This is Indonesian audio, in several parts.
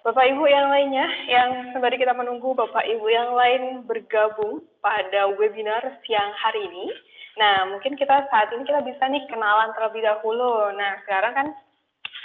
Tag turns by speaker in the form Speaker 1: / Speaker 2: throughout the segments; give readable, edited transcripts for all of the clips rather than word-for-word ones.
Speaker 1: Bapak Ibu yang lainnya, yang sembari kita menunggu Bapak Ibu yang lain bergabung pada webinar siang hari ini. Nah, mungkin saat ini kita bisa nih kenalan terlebih dahulu. Nah, sekarang kan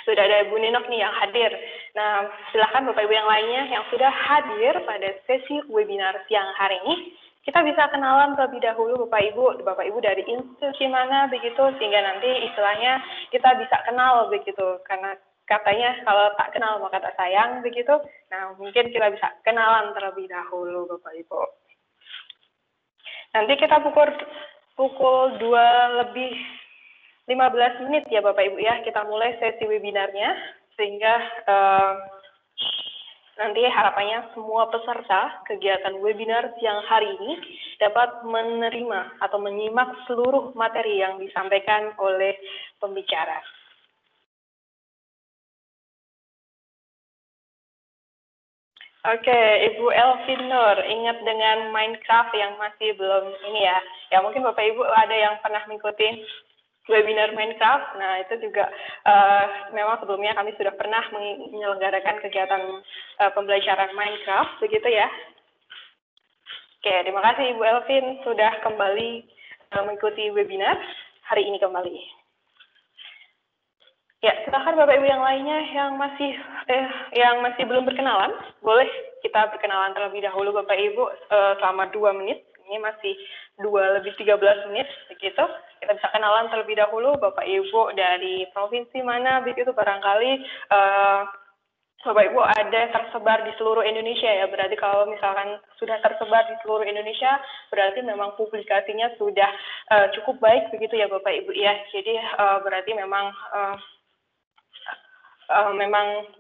Speaker 1: sudah ada Bu Ninok nih yang hadir. Nah, silakan Bapak Ibu yang lainnya yang sudah hadir pada sesi webinar siang hari ini, kita bisa kenalan terlebih dahulu Bapak Ibu dari institusi mana begitu, sehingga nanti istilahnya kita bisa kenal begitu, karena katanya kalau tak kenal maka tak sayang begitu. Nah, mungkin kita bisa kenalan terlebih dahulu Bapak Ibu. Nanti kita pukul 2:15 ya Bapak Ibu ya, kita mulai sesi webinarnya, sehingga nanti harapannya semua peserta kegiatan webinar siang hari ini dapat menerima atau menyimak seluruh materi yang disampaikan oleh pembicara. Oke, Ibu Elvin Nur, ingat dengan Minecraft yang masih belum ini ya. Ya mungkin Bapak Ibu ada yang pernah mengikuti webinar Minecraft. Nah, itu juga memang sebelumnya kami sudah pernah menyelenggarakan kegiatan pembelajaran Minecraft, begitu ya. Oke, terima kasih Ibu Elvin sudah kembali mengikuti webinar hari ini kembali. Ya, silakan Bapak Ibu yang lainnya yang masih belum berkenalan, boleh kita berkenalan terlebih dahulu Bapak Ibu selama 2 menit. Ini masih 2:13 begitu. Kita bisa kenalan terlebih dahulu Bapak Ibu dari provinsi mana begitu, barangkali Bapak Ibu ada tersebar di seluruh Indonesia ya. Berarti kalau misalkan sudah tersebar di seluruh Indonesia, berarti memang publikasinya sudah cukup baik begitu ya Bapak Ibu ya. Jadi berarti memang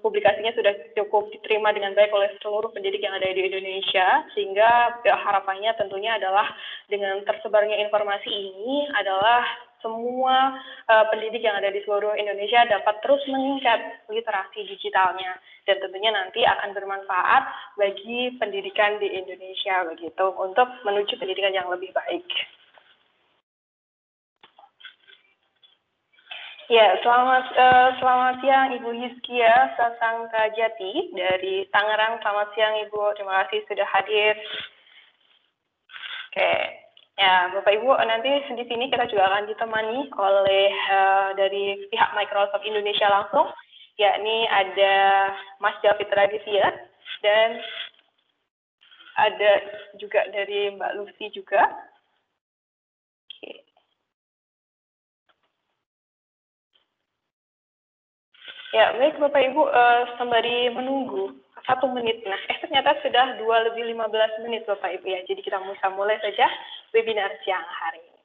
Speaker 1: publikasinya sudah cukup diterima dengan baik oleh seluruh pendidik yang ada di Indonesia, sehingga harapannya tentunya adalah dengan tersebarnya informasi ini adalah semua pendidik yang ada di seluruh Indonesia dapat terus meningkat literasi digitalnya, dan tentunya nanti akan bermanfaat bagi pendidikan di Indonesia begitu, untuk menuju pendidikan yang lebih baik. Ya, selamat siang Ibu Hizkia Sasangka Jati dari Tangerang. Selamat siang Ibu, terima kasih sudah hadir. Oke, ya Bapak Ibu, nanti di sini kita juga akan ditemani oleh dari pihak Microsoft Indonesia langsung, yakni ada Mas David Raditya dan ada juga dari Mbak Lucy juga. Oke. Ya, baik Bapak Ibu, sembari menunggu 1 menit. Nah, ternyata sudah 2:15 Bapak Ibu ya. Jadi kita bisa mulai saja webinar siang hari ini.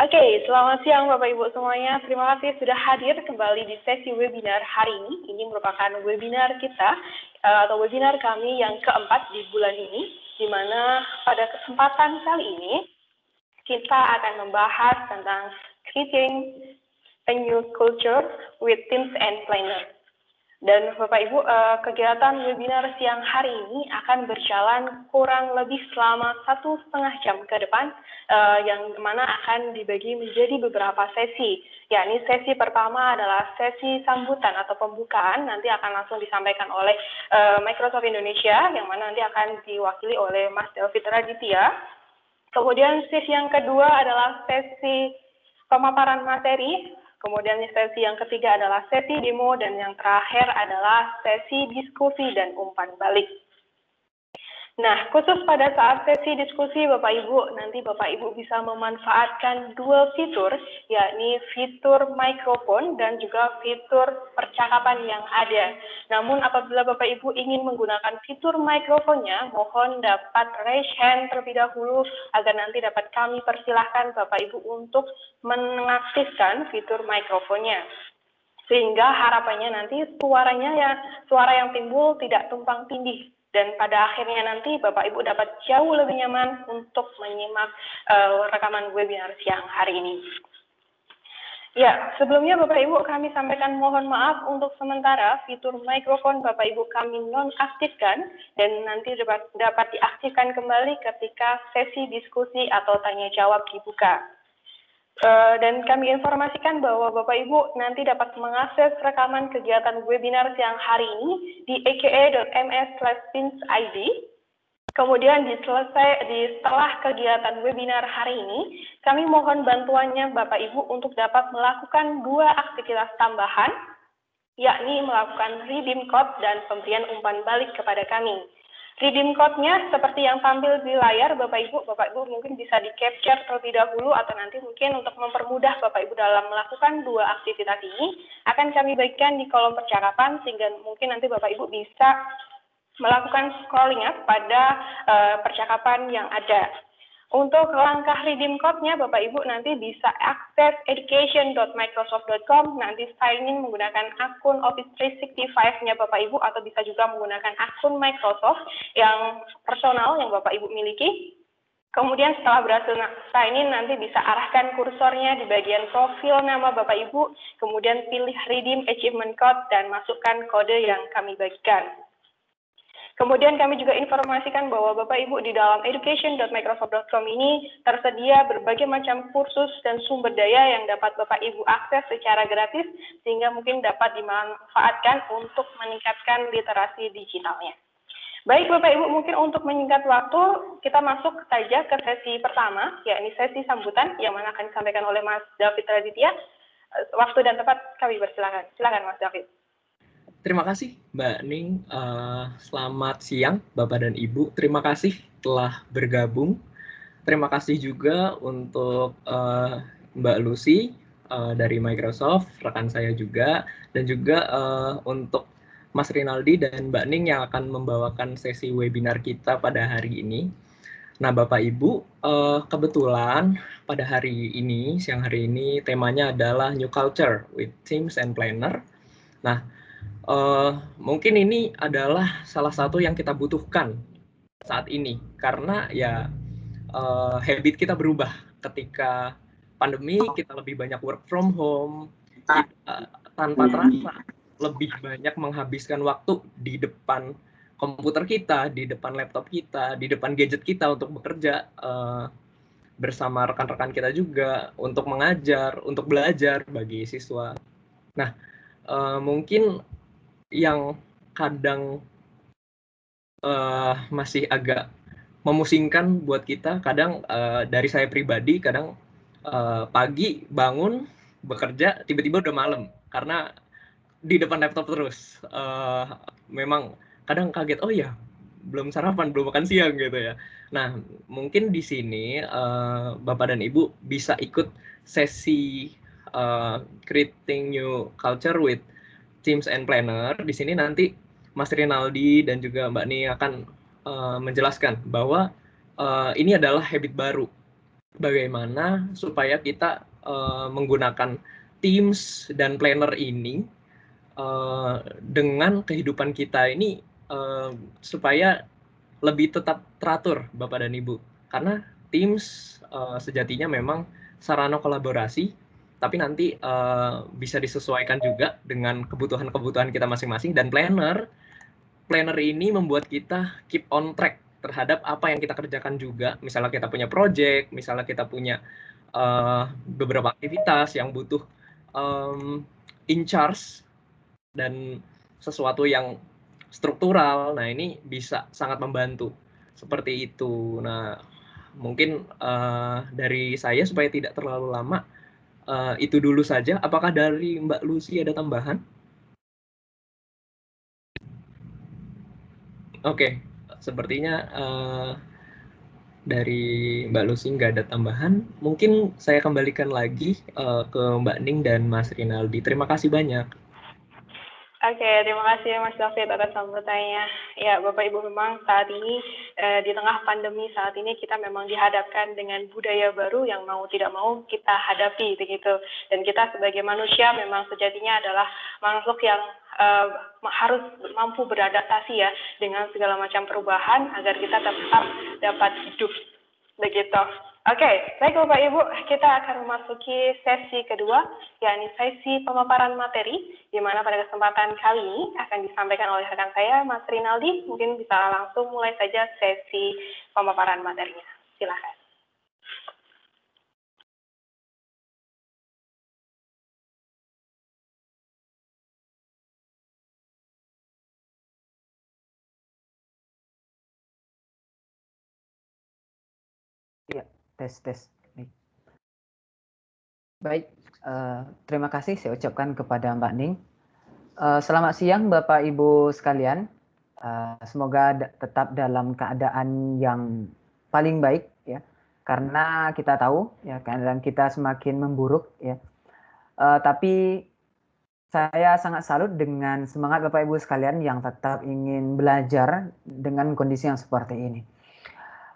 Speaker 1: Oke, selamat siang Bapak Ibu semuanya. Terima kasih sudah hadir kembali di sesi webinar hari ini. Ini merupakan webinar kita atau webinar kami yang keempat di bulan ini, di mana pada kesempatan kali ini kita akan membahas tentang creating a new culture with teams and planner. Dan Bapak Ibu, kegiatan webinar siang hari ini akan berjalan kurang lebih selama 1,5 jam ke depan, yang mana akan dibagi menjadi beberapa sesi. Yakni sesi pertama adalah sesi sambutan atau pembukaan, nanti akan langsung disampaikan oleh Microsoft Indonesia, yang mana nanti akan diwakili oleh Mas David Raditya. Kemudian sesi yang kedua adalah sesi pemaparan materi. Kemudian sesi yang ketiga adalah sesi demo, dan yang terakhir adalah sesi diskusi dan umpan balik. Nah, khusus pada saat sesi diskusi Bapak Ibu, nanti Bapak Ibu bisa memanfaatkan 2 fitur, yakni fitur mikrofon dan juga fitur percakapan yang ada. Namun apabila Bapak Ibu ingin menggunakan fitur mikrofonnya, mohon dapat raise hand terlebih dahulu agar nanti dapat kami persilahkan Bapak Ibu untuk mengaktifkan fitur mikrofonnya. Sehingga harapannya nanti suara yang timbul tidak tumpang tindih, dan pada akhirnya nanti Bapak Ibu dapat jauh lebih nyaman untuk menyimak rekaman webinar siang hari ini. Ya, sebelumnya Bapak Ibu kami sampaikan mohon maaf untuk sementara fitur mikrofon Bapak Ibu kami nonaktifkan, dan nanti dapat diaktifkan kembali ketika sesi diskusi atau tanya jawab dibuka. Dan kami informasikan bahwa Bapak Ibu nanti dapat mengakses rekaman kegiatan webinar siang hari ini di aka.ms/pinsid. Kemudian setelah kegiatan webinar hari ini, kami mohon bantuannya Bapak Ibu untuk dapat melakukan 2 aktivitas tambahan, yakni melakukan redeem code dan pemberian umpan balik kepada kami. Redeem code-nya seperti yang tampil di layar, Bapak Ibu mungkin bisa di-capture terlebih dahulu atau nanti mungkin untuk mempermudah Bapak Ibu dalam melakukan 2 aktivitas ini, akan kami bagikan di kolom percakapan sehingga mungkin nanti Bapak Ibu bisa melakukan scrolling ya pada percakapan yang ada. Untuk langkah redeem code-nya, Bapak Ibu nanti bisa akses education.microsoft.com, nanti sign in menggunakan akun Office 365-nya Bapak Ibu, atau bisa juga menggunakan akun Microsoft yang personal yang Bapak Ibu miliki. Kemudian setelah berhasil sign in, nanti bisa arahkan kursornya di bagian profil nama Bapak Ibu, kemudian pilih redeem achievement code dan masukkan kode yang kami bagikan. Kemudian kami juga informasikan bahwa Bapak Ibu di dalam education.microsoft.com ini tersedia berbagai macam kursus dan sumber daya yang dapat Bapak Ibu akses secara gratis sehingga mungkin dapat dimanfaatkan untuk meningkatkan literasi digitalnya. Baik Bapak Ibu, mungkin untuk menyingkat waktu, kita masuk saja ke sesi pertama, yakni sesi sambutan yang mana akan disampaikan oleh Mas David Raditya. Waktu dan tempat kami persilakan. Silakan Mas David.
Speaker 2: Terima kasih Mbak Ning. Selamat siang Bapak dan Ibu. Terima kasih telah bergabung. Terima kasih juga untuk Mbak Lucy dari Microsoft, rekan saya juga, dan juga untuk Mas Rinaldi dan Mbak Ning yang akan membawakan sesi webinar kita pada hari ini. Nah, Bapak Ibu, kebetulan pada hari ini, siang hari ini, temanya adalah New Culture with Teams and Planner. Nah, mungkin ini adalah salah satu yang kita butuhkan saat ini karena ya habit kita berubah ketika pandemi, kita lebih banyak work from home, kita tanpa terasa lebih banyak menghabiskan waktu di depan komputer kita, di depan laptop kita, di depan gadget kita untuk bekerja bersama rekan-rekan kita juga untuk mengajar, untuk belajar bagi siswa. Nah, mungkin yang kadang masih agak memusingkan buat kita, kadang dari saya pribadi, kadang pagi bangun bekerja, tiba-tiba udah malam karena di depan laptop terus. Memang kadang kaget, oh ya belum sarapan, belum makan siang gitu ya. Nah, mungkin di sini Bapak dan Ibu bisa ikut sesi Creating New Culture with Teams and Planner. Di sini nanti Mas Rinaldi dan juga Mbak Ni akan menjelaskan bahwa ini adalah habit baru. Bagaimana supaya kita menggunakan Teams dan Planner ini dengan kehidupan kita ini supaya lebih tetap teratur, Bapak dan Ibu. Karena Teams sejatinya memang sarana kolaborasi, tapi nanti bisa disesuaikan juga dengan kebutuhan-kebutuhan kita masing-masing. Dan planner ini membuat kita keep on track terhadap apa yang kita kerjakan juga. Misalnya kita punya project, misalnya kita punya beberapa aktivitas yang butuh in charge dan sesuatu yang struktural. Nah, ini bisa sangat membantu seperti itu. Nah, mungkin dari saya supaya tidak terlalu lama, itu dulu saja. Apakah dari Mbak Lucy ada tambahan? Oke, sepertinya dari Mbak Lucy nggak ada tambahan. Mungkin saya kembalikan lagi ke Mbak Ning dan Mas Rinaldi. Terima kasih banyak.
Speaker 1: Oke, terima kasih Mas David atas sambutannya. Ya, Bapak Ibu, memang saat ini di tengah pandemi saat ini kita memang dihadapkan dengan budaya baru yang mau tidak mau kita hadapi begitu. Dan kita sebagai manusia memang sejatinya adalah makhluk yang harus mampu beradaptasi ya dengan segala macam perubahan agar kita tetap dapat hidup begitu. Oke, baik Bapak Ibu, kita akan memasuki sesi kedua, yakni sesi pemaparan materi, di mana pada kesempatan kali ini akan disampaikan oleh rekan saya, Mas Rinaldi. Mungkin bisa langsung mulai saja sesi pemaparan materinya. Silakan.
Speaker 3: Tes. Baik, terima kasih saya ucapkan kepada Mbak Ning. Selamat siang Bapak Ibu sekalian. Semoga tetap dalam keadaan yang paling baik ya. Karena kita tahu ya keadaan kita semakin memburuk ya. Tapi saya sangat salut dengan semangat Bapak Ibu sekalian yang tetap ingin belajar dengan kondisi yang seperti ini.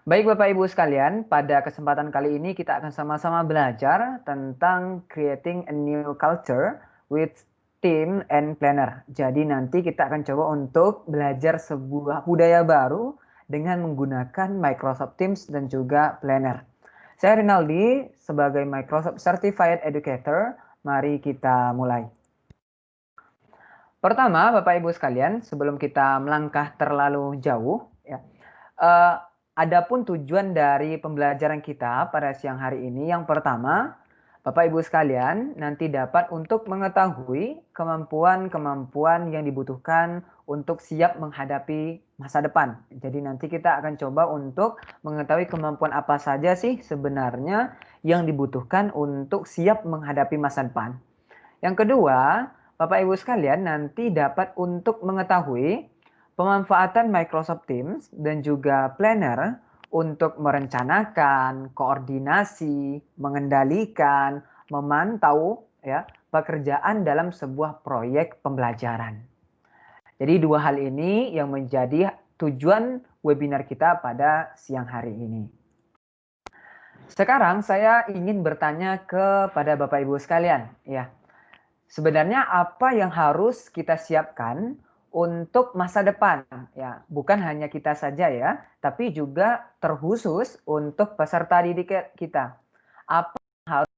Speaker 3: Baik Bapak Ibu sekalian, pada kesempatan kali ini kita akan sama-sama belajar tentang creating a new culture with team and planner. Jadi nanti kita akan coba untuk belajar sebuah budaya baru dengan menggunakan Microsoft Teams dan juga Planner. Saya Rinaldi sebagai Microsoft Certified Educator, mari kita mulai. Pertama Bapak Ibu sekalian, sebelum kita melangkah terlalu jauh, ya, adapun tujuan dari pembelajaran kita pada siang hari ini, yang pertama, Bapak Ibu sekalian nanti dapat untuk mengetahui kemampuan-kemampuan yang dibutuhkan untuk siap menghadapi masa depan. Jadi nanti kita akan coba untuk mengetahui kemampuan apa saja sih sebenarnya yang dibutuhkan untuk siap menghadapi masa depan. Yang kedua, Bapak Ibu sekalian nanti dapat untuk mengetahui pemanfaatan Microsoft Teams dan juga Planner untuk merencanakan, koordinasi, mengendalikan, memantau ya pekerjaan dalam sebuah proyek pembelajaran. Jadi dua hal ini yang menjadi tujuan webinar kita pada siang hari ini. Sekarang saya ingin bertanya kepada Bapak Ibu sekalian ya. Sebenarnya apa yang harus kita siapkan untuk masa depan ya, bukan hanya kita saja ya, tapi juga terkhusus untuk peserta didik kita. Apa yang harus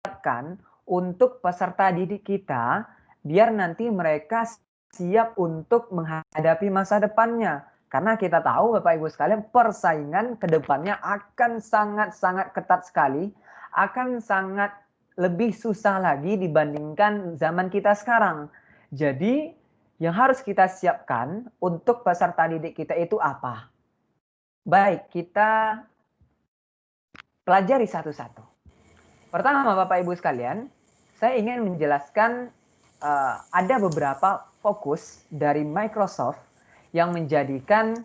Speaker 3: siapkan untuk peserta didik kita biar nanti mereka siap untuk menghadapi masa depannya. Karena kita tahu Bapak Ibu sekalian persaingan ke depannya akan sangat-sangat ketat sekali, akan sangat lebih susah lagi dibandingkan zaman kita sekarang. Jadi yang harus kita siapkan untuk peserta didik kita itu apa? Baik, kita pelajari satu-satu. Pertama Bapak Ibu sekalian, saya ingin menjelaskan ada beberapa fokus dari Microsoft yang menjadikan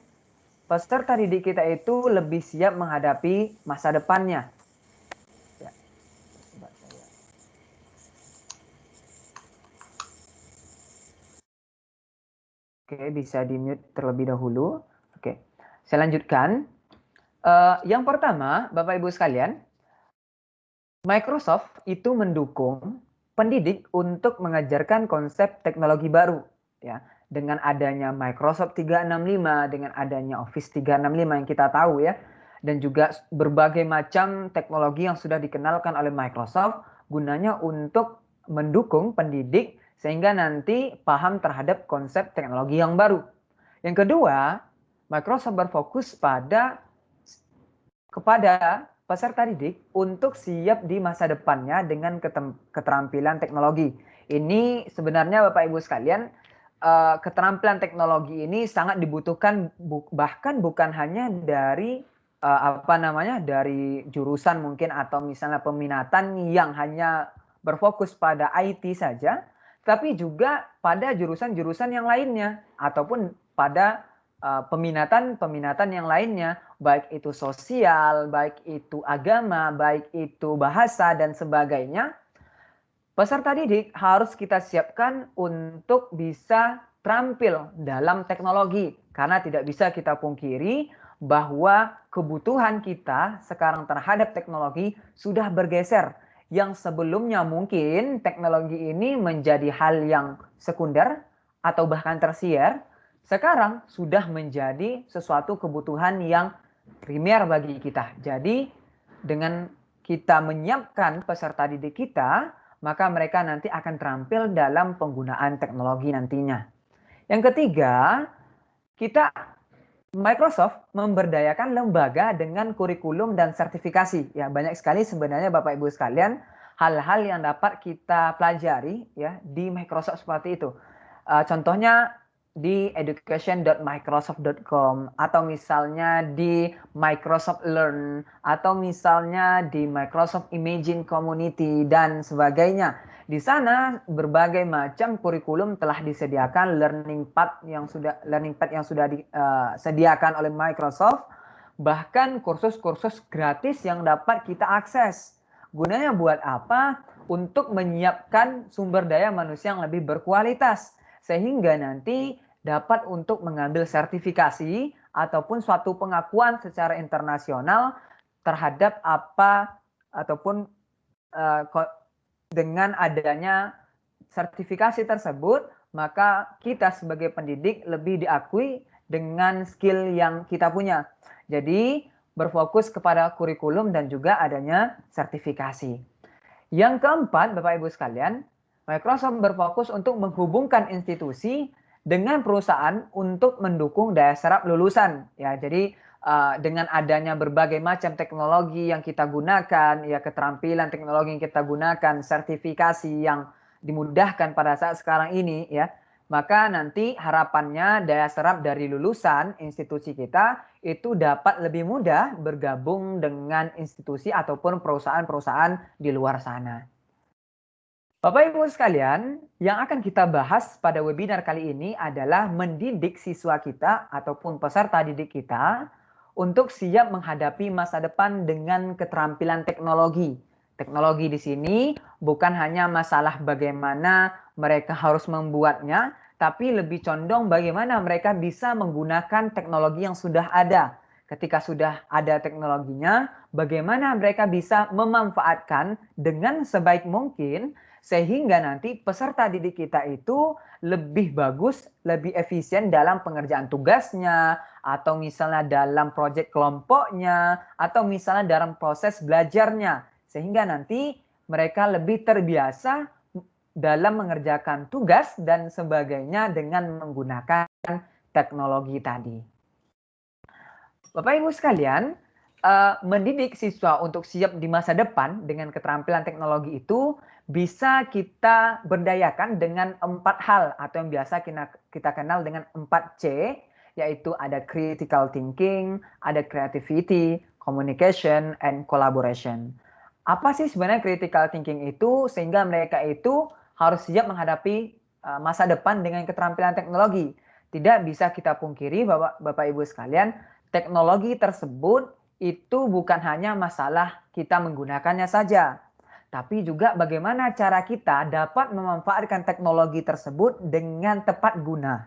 Speaker 3: peserta didik kita itu lebih siap menghadapi masa depannya. Oke, bisa di-mute terlebih dahulu. Oke, saya lanjutkan. Yang pertama, Bapak Ibu sekalian, Microsoft itu mendukung pendidik untuk mengajarkan konsep teknologi baru. Ya, dengan adanya Microsoft 365, dengan adanya Office 365 yang kita tahu ya, dan juga berbagai macam teknologi yang sudah dikenalkan oleh Microsoft, gunanya untuk mendukung pendidik sehingga nanti paham terhadap konsep teknologi yang baru. Yang kedua, Microsoft berfokus kepada peserta didik untuk siap di masa depannya dengan keterampilan teknologi. Ini sebenarnya Bapak Ibu sekalian, keterampilan teknologi ini sangat dibutuhkan bahkan bukan hanya dari dari jurusan mungkin atau misalnya peminatan yang hanya berfokus pada IT saja, tapi juga pada jurusan-jurusan yang lainnya ataupun pada peminatan yang lainnya, baik itu sosial, baik itu agama, baik itu bahasa dan sebagainya. Peserta didik harus kita siapkan untuk bisa terampil dalam teknologi karena tidak bisa kita pungkiri bahwa kebutuhan kita sekarang terhadap teknologi sudah bergeser. Yang sebelumnya mungkin teknologi ini menjadi hal yang sekunder atau bahkan tersier, sekarang sudah menjadi sesuatu kebutuhan yang primer bagi kita. Jadi dengan kita menyiapkan peserta didik kita, maka mereka nanti akan terampil dalam penggunaan teknologi nantinya. Yang ketiga, Microsoft memberdayakan lembaga dengan kurikulum dan sertifikasi. Ya, banyak sekali sebenarnya Bapak Ibu sekalian hal-hal yang dapat kita pelajari ya di Microsoft seperti itu. Contohnya di education.microsoft.com atau misalnya di Microsoft Learn atau misalnya di Microsoft Imagine Community dan sebagainya. Di sana berbagai macam kurikulum telah disediakan, learning path yang sudah disediakan oleh Microsoft, bahkan kursus-kursus gratis yang dapat kita akses. Gunanya buat apa? Untuk menyiapkan sumber daya manusia yang lebih berkualitas sehingga nanti dapat untuk mengambil sertifikasi ataupun suatu pengakuan secara internasional terhadap apa ataupun dengan adanya sertifikasi tersebut, maka kita sebagai pendidik lebih diakui dengan skill yang kita punya. Jadi berfokus kepada kurikulum dan juga adanya sertifikasi. Yang keempat, Bapak Ibu sekalian, Microsoft berfokus untuk menghubungkan institusi dengan perusahaan untuk mendukung daya serap lulusan. Ya, jadi dengan adanya berbagai macam teknologi yang kita gunakan, ya keterampilan teknologi yang kita gunakan, sertifikasi yang dimudahkan pada saat sekarang ini, ya, maka nanti harapannya daya serap dari lulusan institusi kita itu dapat lebih mudah bergabung dengan institusi ataupun perusahaan-perusahaan di luar sana. Bapak Ibu sekalian, yang akan kita bahas pada webinar kali ini adalah mendidik siswa kita ataupun peserta didik kita untuk siap menghadapi masa depan dengan keterampilan teknologi. Teknologi di sini bukan hanya masalah bagaimana mereka harus membuatnya, tapi lebih condong bagaimana mereka bisa menggunakan teknologi yang sudah ada. Ketika sudah ada teknologinya, bagaimana mereka bisa memanfaatkan dengan sebaik mungkin sehingga nanti peserta didik kita itu lebih bagus, lebih efisien dalam pengerjaan tugasnya, atau misalnya dalam proyek kelompoknya, atau misalnya dalam proses belajarnya. Sehingga nanti mereka lebih terbiasa dalam mengerjakan tugas dan sebagainya dengan menggunakan teknologi tadi. Bapak Ibu sekalian, mendidik siswa untuk siap di masa depan dengan keterampilan teknologi itu bisa kita berdayakan dengan 4 hal atau yang biasa kita kenal dengan 4C, yaitu ada critical thinking, ada creativity, communication, and collaboration. Apa sih sebenarnya critical thinking itu sehingga mereka itu harus siap menghadapi masa depan dengan keterampilan teknologi? Tidak bisa kita pungkiri Bapak Ibu sekalian, teknologi tersebut itu bukan hanya masalah kita menggunakannya saja, tapi juga bagaimana cara kita dapat memanfaatkan teknologi tersebut dengan tepat guna.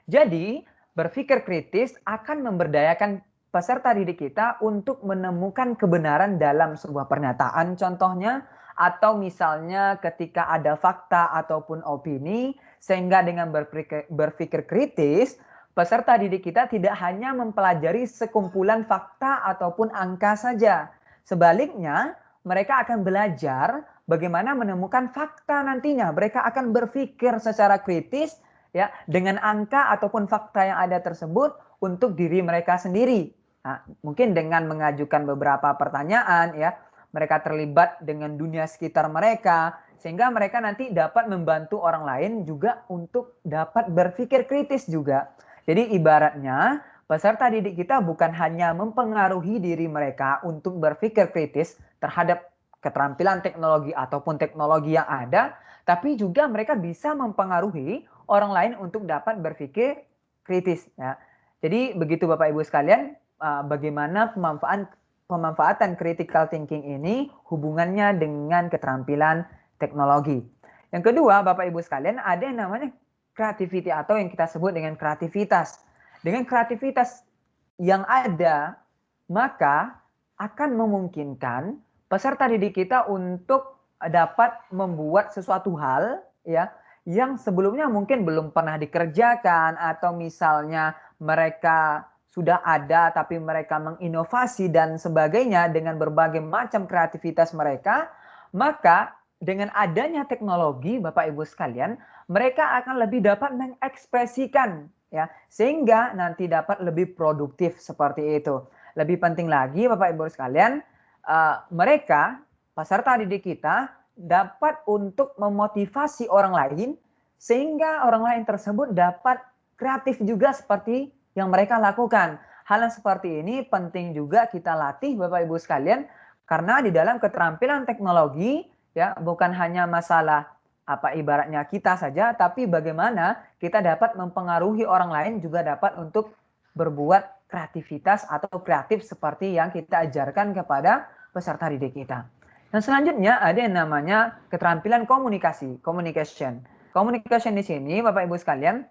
Speaker 3: Jadi, berpikir kritis akan memberdayakan peserta didik kita untuk menemukan kebenaran dalam sebuah pernyataan contohnya, atau misalnya ketika ada fakta ataupun opini, sehingga dengan berpikir kritis, peserta didik kita tidak hanya mempelajari sekumpulan fakta ataupun angka saja. Sebaliknya, mereka akan belajar bagaimana menemukan fakta nantinya. Mereka akan berpikir secara kritis ya dengan angka ataupun fakta yang ada tersebut untuk diri mereka sendiri. Nah, mungkin dengan mengajukan beberapa pertanyaan ya, mereka terlibat dengan dunia sekitar mereka sehingga mereka nanti dapat membantu orang lain juga untuk dapat berpikir kritis juga. Jadi ibaratnya peserta didik kita bukan hanya mempengaruhi diri mereka untuk berpikir kritis terhadap keterampilan teknologi ataupun teknologi yang ada, tapi juga mereka bisa mempengaruhi orang lain untuk dapat berpikir kritis. Ya. Jadi begitu Bapak Ibu sekalian, bagaimana pemanfaatan critical thinking ini hubungannya dengan keterampilan teknologi. Yang kedua Bapak Ibu sekalian, ada yang namanya creativity atau yang kita sebut dengan kreativitas. Dengan kreativitas yang ada, maka akan memungkinkan peserta didik kita untuk dapat membuat sesuatu hal ya yang sebelumnya mungkin belum pernah dikerjakan atau misalnya mereka sudah ada tapi mereka menginovasi dan sebagainya dengan berbagai macam kreativitas mereka, maka dengan adanya teknologi Bapak Ibu sekalian, mereka akan lebih dapat mengekspresikan ya sehingga nanti dapat lebih produktif seperti itu. Lebih penting lagi Bapak Ibu sekalian, mereka peserta didik kita dapat untuk memotivasi orang lain sehingga orang lain tersebut dapat kreatif juga seperti yang mereka lakukan. Hal yang seperti ini penting juga kita latih Bapak Ibu sekalian, karena di dalam keterampilan teknologi ya bukan hanya masalah apa ibaratnya kita saja, tapi bagaimana kita dapat mempengaruhi orang lain juga dapat untuk berbuat kreativitas atau kreatif seperti yang kita ajarkan kepada peserta didik kita. Dan selanjutnya ada yang namanya keterampilan komunikasi, communication. Communication di sini Bapak Ibu sekalian,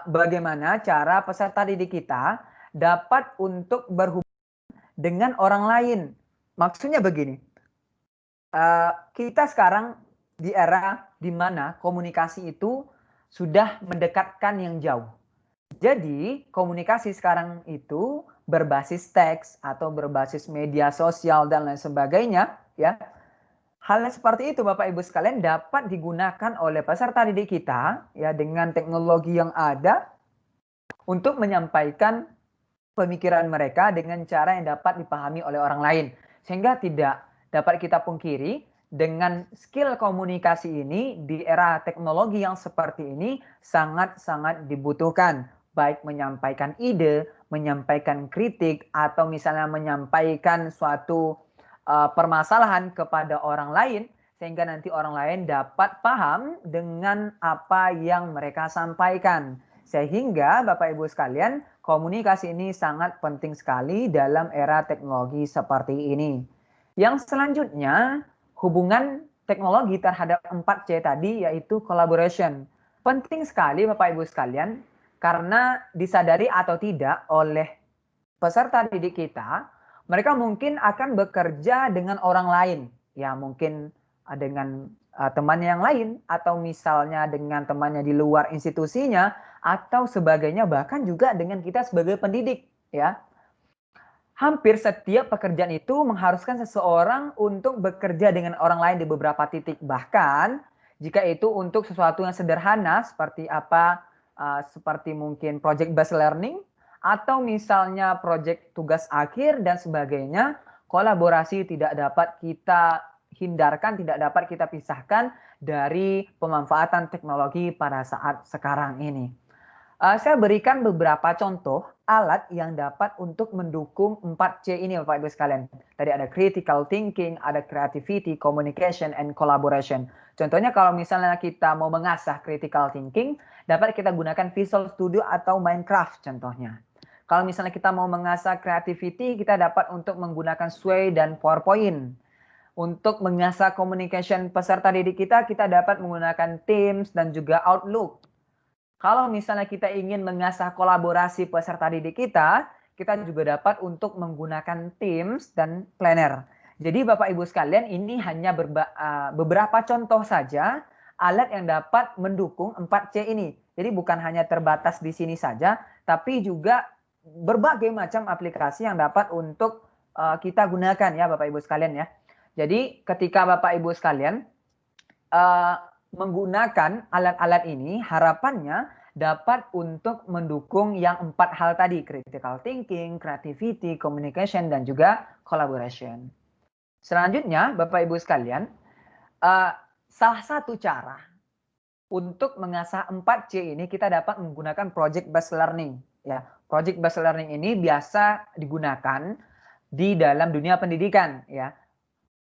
Speaker 3: bagaimana cara peserta didik kita dapat untuk berhubungan dengan orang lain. Maksudnya begini, kita sekarang di era di mana komunikasi itu sudah mendekatkan yang jauh. Jadi komunikasi sekarang itu berbasis teks atau berbasis media sosial dan lain sebagainya, ya. Hal yang seperti itu Bapak Ibu sekalian dapat digunakan oleh peserta didik kita ya dengan teknologi yang ada untuk menyampaikan pemikiran mereka dengan cara yang dapat dipahami oleh orang lain. Sehingga tidak dapat kita pungkiri dengan skill komunikasi ini di era teknologi yang seperti ini sangat-sangat dibutuhkan. Baik menyampaikan ide, menyampaikan kritik, atau misalnya menyampaikan suatu permasalahan kepada orang lain sehingga nanti orang lain dapat paham dengan apa yang mereka sampaikan. Sehingga Bapak Ibu sekalian, komunikasi ini sangat penting sekali dalam era teknologi seperti ini. Yang selanjutnya, hubungan teknologi terhadap 4C tadi yaitu collaboration. Penting sekali Bapak Ibu sekalian karena disadari atau tidak oleh peserta didik kita, mereka mungkin akan bekerja dengan orang lain, ya mungkin dengan teman yang lain atau misalnya dengan temannya di luar institusinya atau sebagainya, bahkan juga dengan kita sebagai pendidik, ya. Hampir setiap pekerjaan itu mengharuskan seseorang untuk bekerja dengan orang lain di beberapa titik, bahkan jika itu untuk sesuatu yang sederhana seperti apa, seperti mungkin project based learning, atau misalnya proyek tugas akhir dan sebagainya, kolaborasi tidak dapat kita hindarkan, tidak dapat kita pisahkan dari pemanfaatan teknologi pada saat sekarang ini. Saya berikan beberapa contoh alat yang dapat untuk mendukung 4C ini Bapak Ibu sekalian. Tadi ada critical thinking, ada creativity, communication, and collaboration. Contohnya kalau misalnya kita mau mengasah critical thinking, dapat kita gunakan Visual Studio atau Minecraft contohnya. Kalau misalnya kita mau mengasah creativity, kita dapat untuk menggunakan Sway dan PowerPoint. Untuk mengasah communication peserta didik kita dapat menggunakan Teams dan juga Outlook. Kalau misalnya kita ingin mengasah kolaborasi peserta didik kita juga dapat untuk menggunakan Teams dan Planner. Jadi Bapak Ibu sekalian, ini hanya beberapa contoh saja alat yang dapat mendukung 4C ini. Jadi bukan hanya terbatas di sini saja, tapi juga berbagai macam aplikasi yang dapat untuk kita gunakan ya Bapak Ibu sekalian ya. Jadi ketika Bapak Ibu sekalian menggunakan alat-alat ini, harapannya dapat untuk mendukung yang 4 hal tadi, critical thinking, creativity, communication, dan juga collaboration. Selanjutnya Bapak Ibu sekalian, salah satu cara untuk mengasah 4C ini kita dapat menggunakan project based learning. Ya, project based learning ini biasa digunakan di dalam dunia pendidikan. Ya,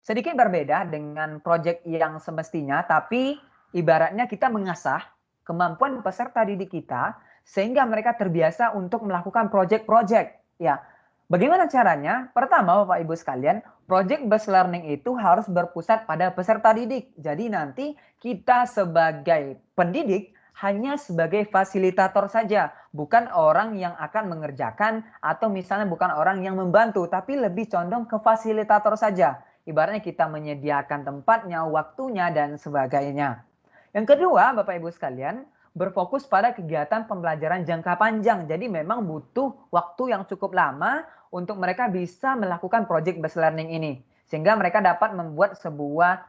Speaker 3: sedikit berbeda dengan project yang semestinya, tapi ibaratnya kita mengasah kemampuan peserta didik kita sehingga mereka terbiasa untuk melakukan project-project. Ya, bagaimana caranya? Pertama, Bapak Ibu sekalian, project based learning itu harus berpusat pada peserta didik. Jadi nanti kita sebagai pendidik hanya sebagai fasilitator saja, bukan orang yang akan mengerjakan atau misalnya bukan orang yang membantu, tapi lebih condong ke fasilitator saja. Ibaratnya kita menyediakan tempatnya, waktunya, dan sebagainya. Yang kedua, Bapak Ibu sekalian, berfokus pada kegiatan pembelajaran jangka panjang. Jadi memang butuh waktu yang cukup lama untuk mereka bisa melakukan project based learning ini. Sehingga mereka dapat membuat sebuah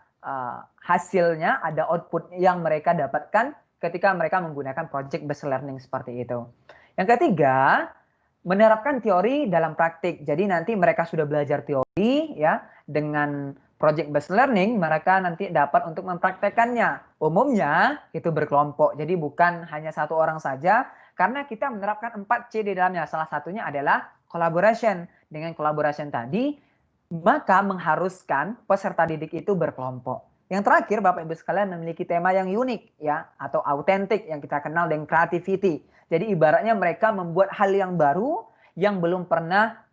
Speaker 3: hasilnya, ada output yang mereka dapatkan ketika mereka menggunakan project based learning seperti itu. Yang ketiga, menerapkan teori dalam praktik. Jadi nanti mereka sudah belajar teori ya dengan project based learning, mereka nanti dapat untuk mempraktekannya. Umumnya itu berkelompok, jadi bukan hanya satu orang saja, karena kita menerapkan 4C di dalamnya. Salah satunya adalah collaboration. Dengan collaboration tadi, maka mengharuskan peserta didik itu berkelompok. Yang terakhir, Bapak Ibu sekalian, memiliki tema yang unik ya, atau autentik yang kita kenal dengan creativity. Jadi ibaratnya mereka membuat hal yang baru yang belum pernah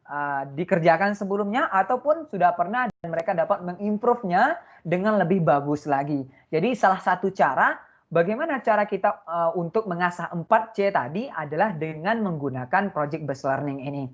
Speaker 3: dikerjakan sebelumnya ataupun sudah pernah dan mereka dapat mengimprove-nya dengan lebih bagus lagi. Jadi salah satu cara bagaimana cara kita untuk mengasah 4C tadi adalah dengan menggunakan project based learning ini.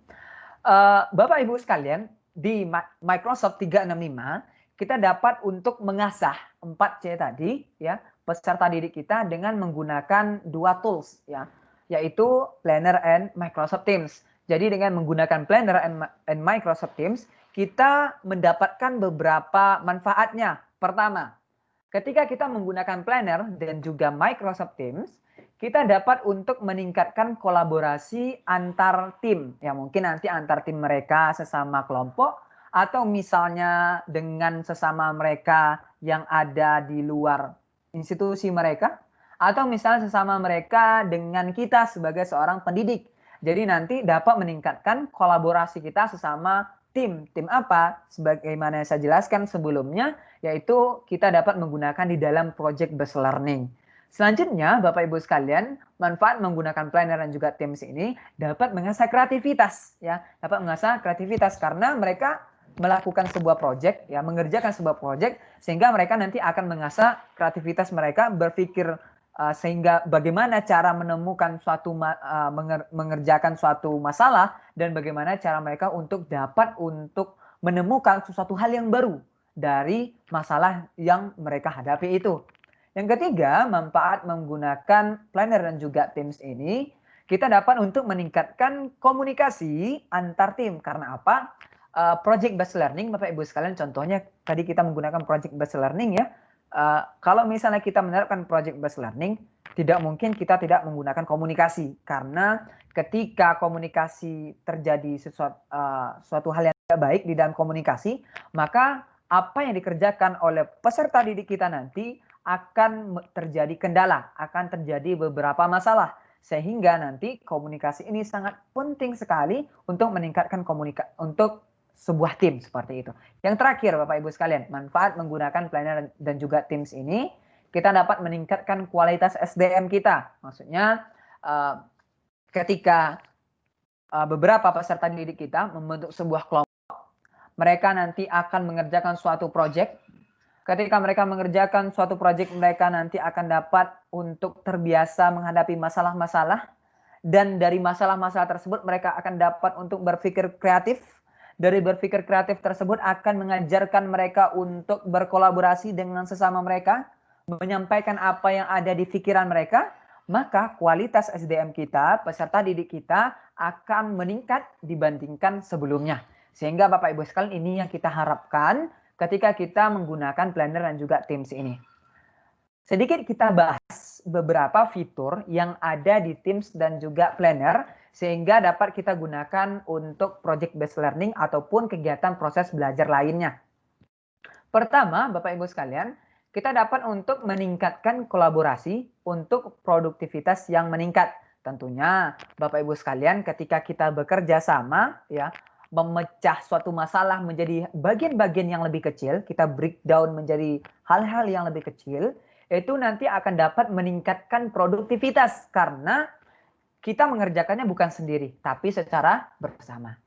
Speaker 3: Bapak Ibu sekalian, di Microsoft 365 kita dapat untuk mengasah 4C tadi ya, peserta didik kita dengan menggunakan 2 tools ya, yaitu Planner and Microsoft Teams. Jadi dengan menggunakan Planner and Microsoft Teams, kita mendapatkan beberapa manfaatnya. Pertama, ketika kita menggunakan Planner dan juga Microsoft Teams, kita dapat untuk meningkatkan kolaborasi antar tim. Ya mungkin nanti antar tim mereka sesama kelompok, atau misalnya dengan sesama mereka yang ada di luar institusi mereka, atau misalnya sesama mereka dengan kita sebagai seorang pendidik. Jadi nanti dapat meningkatkan kolaborasi kita sesama tim. Tim apa? Sebagaimana saya jelaskan sebelumnya, yaitu kita dapat menggunakan di dalam project based learning. Selanjutnya, Bapak Ibu sekalian, manfaat menggunakan Planner dan juga Teams ini dapat mengasah kreativitas, ya, dapat mengasah kreativitas karena mereka melakukan sebuah project, ya, mengerjakan sebuah project, sehingga mereka nanti akan mengasah kreativitas mereka berpikir sehingga bagaimana cara menemukan suatu mengerjakan suatu masalah dan bagaimana cara mereka untuk dapat untuk menemukan sesuatu hal yang baru dari masalah yang mereka hadapi itu. Yang ketiga, manfaat menggunakan Planner dan juga Teams ini kita dapat untuk meningkatkan komunikasi antar tim. Karena apa? Project based learning, Bapak Ibu sekalian, contohnya tadi kita menggunakan project based learning ya. Kalau misalnya kita menerapkan project based learning, tidak mungkin kita tidak menggunakan komunikasi, karena ketika komunikasi terjadi suatu hal yang tidak baik di dalam komunikasi, maka apa yang dikerjakan oleh peserta didik kita nanti akan terjadi kendala, akan terjadi beberapa masalah, sehingga nanti komunikasi ini sangat penting sekali untuk meningkatkan komunikasi untuk sebuah tim seperti itu. Yang terakhir, Bapak Ibu sekalian, manfaat menggunakan Planner dan juga Teams ini, kita dapat meningkatkan kualitas SDM kita. Maksudnya, ketika beberapa peserta didik kita membentuk sebuah kelompok, mereka nanti akan mengerjakan suatu proyek. Ketika mereka mengerjakan suatu proyek, mereka nanti akan dapat untuk terbiasa menghadapi masalah-masalah, dan dari masalah-masalah tersebut mereka akan dapat untuk berpikir kreatif. Dari berpikir kreatif tersebut akan mengajarkan mereka untuk berkolaborasi dengan sesama mereka, menyampaikan apa yang ada di pikiran mereka, maka kualitas SDM kita, peserta didik kita akan meningkat dibandingkan sebelumnya. Sehingga Bapak Ibu sekalian, ini yang kita harapkan ketika kita menggunakan Planner dan juga Teams ini. Sedikit kita bahas beberapa fitur yang ada di Teams dan juga Planner, sehingga dapat kita gunakan untuk project based learning ataupun kegiatan proses belajar lainnya. Pertama, Bapak Ibu sekalian, kita dapat untuk meningkatkan kolaborasi untuk produktivitas yang meningkat. Tentunya Bapak Ibu sekalian, ketika kita bekerja sama ya, memecah suatu masalah menjadi bagian-bagian yang lebih kecil, kita breakdown menjadi hal-hal yang lebih kecil, itu nanti akan dapat meningkatkan produktivitas karena kita mengerjakannya bukan sendiri, tapi secara bersama.